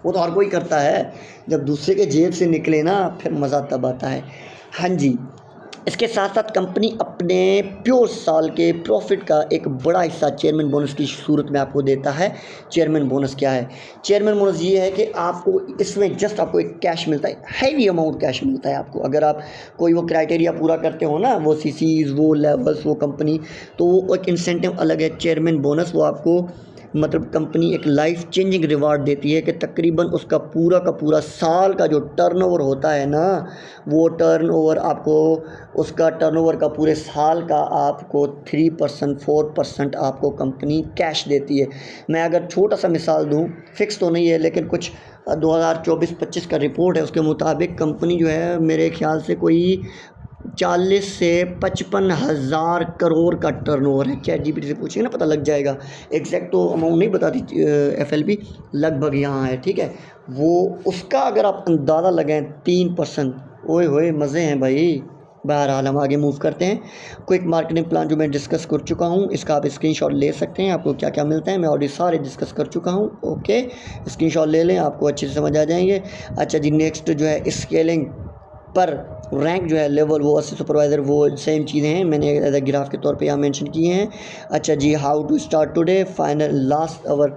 वो तो हर कोई करता है, जब दूसरे के जेब से निकले ना फिर मज़ा तब आता है। हाँ जी, इसके साथ साथ कंपनी अपने प्योर साल के प्रॉफिट का एक बड़ा हिस्सा चेयरमैन बोनस की सूरत में आपको देता है। चेयरमैन बोनस क्या है? चेयरमैन बोनस ये है कि आपको इसमें जस्ट आपको एक कैश मिलता है, हैवी अमाउंट कैश मिलता है आपको। अगर आप कोई वो क्राइटेरिया पूरा करते हो ना, वो सीसीज, वो लेवल्स, वो कंपनी, तो वो एक इंसेंटिव अलग है। चेयरमैन बोनस वो आपको मतलब कंपनी एक लाइफ चेंजिंग रिवार्ड देती है कि तकरीबन उसका पूरा साल का जो टर्नओवर होता है ना, वो टर्नओवर आपको उसका टर्नओवर का पूरे साल का आपको 3% 4% आपको कंपनी कैश देती है। मैं अगर छोटा सा मिसाल दूं, फिक्स तो नहीं है लेकिन कुछ 2024-25 का रिपोर्ट है, उसके मुताबिक कंपनी जो है मेरे ख्याल से कोई 40 से 55 हज़ार करोड़ का टर्नओवर है। ChatGPT से पूछिए ना, पता लग जाएगा। एग्जैक्ट तो अमाउंट नहीं बताती FLP, लगभग यहाँ है, ठीक है। वो उसका अगर आप अंदाज़ा लगाएं 3%, ओए होए मज़े हैं भाई। बहरहाल हम आगे मूव करते हैं। क्विक मार्केटिंग प्लान जो मैं डिस्कस कर चुका हूँ, इसका आप स्क्रीनशॉट ले सकते हैं, आपको क्या क्या मिलता है मैं ऑलरेडी सारे डिस्कस कर चुका हूँ। ओके, स्क्रीनशॉट ले लें, आपको अच्छे से समझ आ जाएंगे। अच्छा जी, नेक्स्ट जो है स्केलिंग पर रैंक जो है लेवल, वो 80 सुपरवाइज़र, वो सेम चीज़ें हैं, मैंने एज ए ग्राफ के तौर पे यहाँ मेंशन किए हैं। अच्छा जी, how to start today, final last hour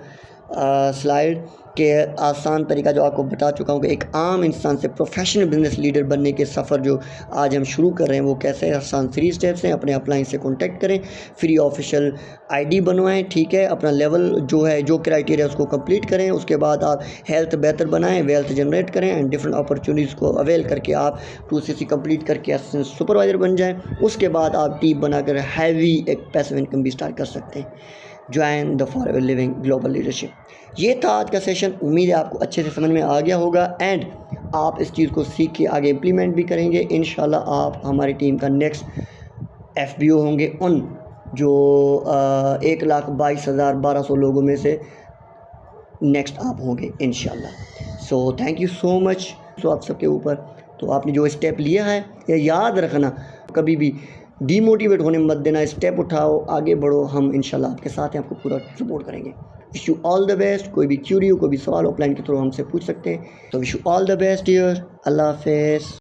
slide के आसान तरीका जो आपको बता चुका हूँ कि एक आम इंसान से प्रोफेशनल बिजनेस लीडर बनने के सफ़र जो आज हम शुरू कर रहे हैं वो कैसे आसान 3 स्टेप्स हैं। अपने अपलाइन से कॉन्टैक्ट करें, फ्री ऑफिशियल आईडी बनवाएं, ठीक है, अपना लेवल जो है जो क्राइटेरिया उसको कंप्लीट करें, उसके बाद आप हेल्थ बेहतर बनाएं, वेल्थ जनरेट करें एंड डिफरेंट अपॉर्चुनिटीज़ को अवेल करके आप 2CC कंप्लीट करके असिस्टेंट सुपरवाइज़र बन जाएँ। उसके बाद आप टीम बनाकर हैवी एक पैसिव इनकम भी स्टार्ट कर सकते हैं। Join the forever living global leadership. ये था आज का सेशन, उम्मीद है आपको अच्छे से समझ में आ गया होगा एंड आप इस चीज़ को सीख के आगे इम्प्लीमेंट भी करेंगे। इंशाल्लाह आप हमारी टीम का नेक्स्ट FBO होंगे, उन जो 1,22,1200 लोगों में से नेक्स्ट आप होंगे इंशाल्लाह। So thank you so much. So आप सबके ऊपर तो आपने जो स्टेप लिया है ये याद रखना, कभी भी डीमोटिवेट होने मत देना, स्टेप उठाओ, आगे बढ़ो, हम इंशाल्लाह आपके साथ हैं, आपको पूरा सपोर्ट करेंगे। Wish you all the best. कोई भी क्यूरी हो, कोई भी सवाल ऑफलाइन के थ्रू हमसे पूछ सकते हैं। तो wish you all the best dear. अल्लाह हाफ़िज़।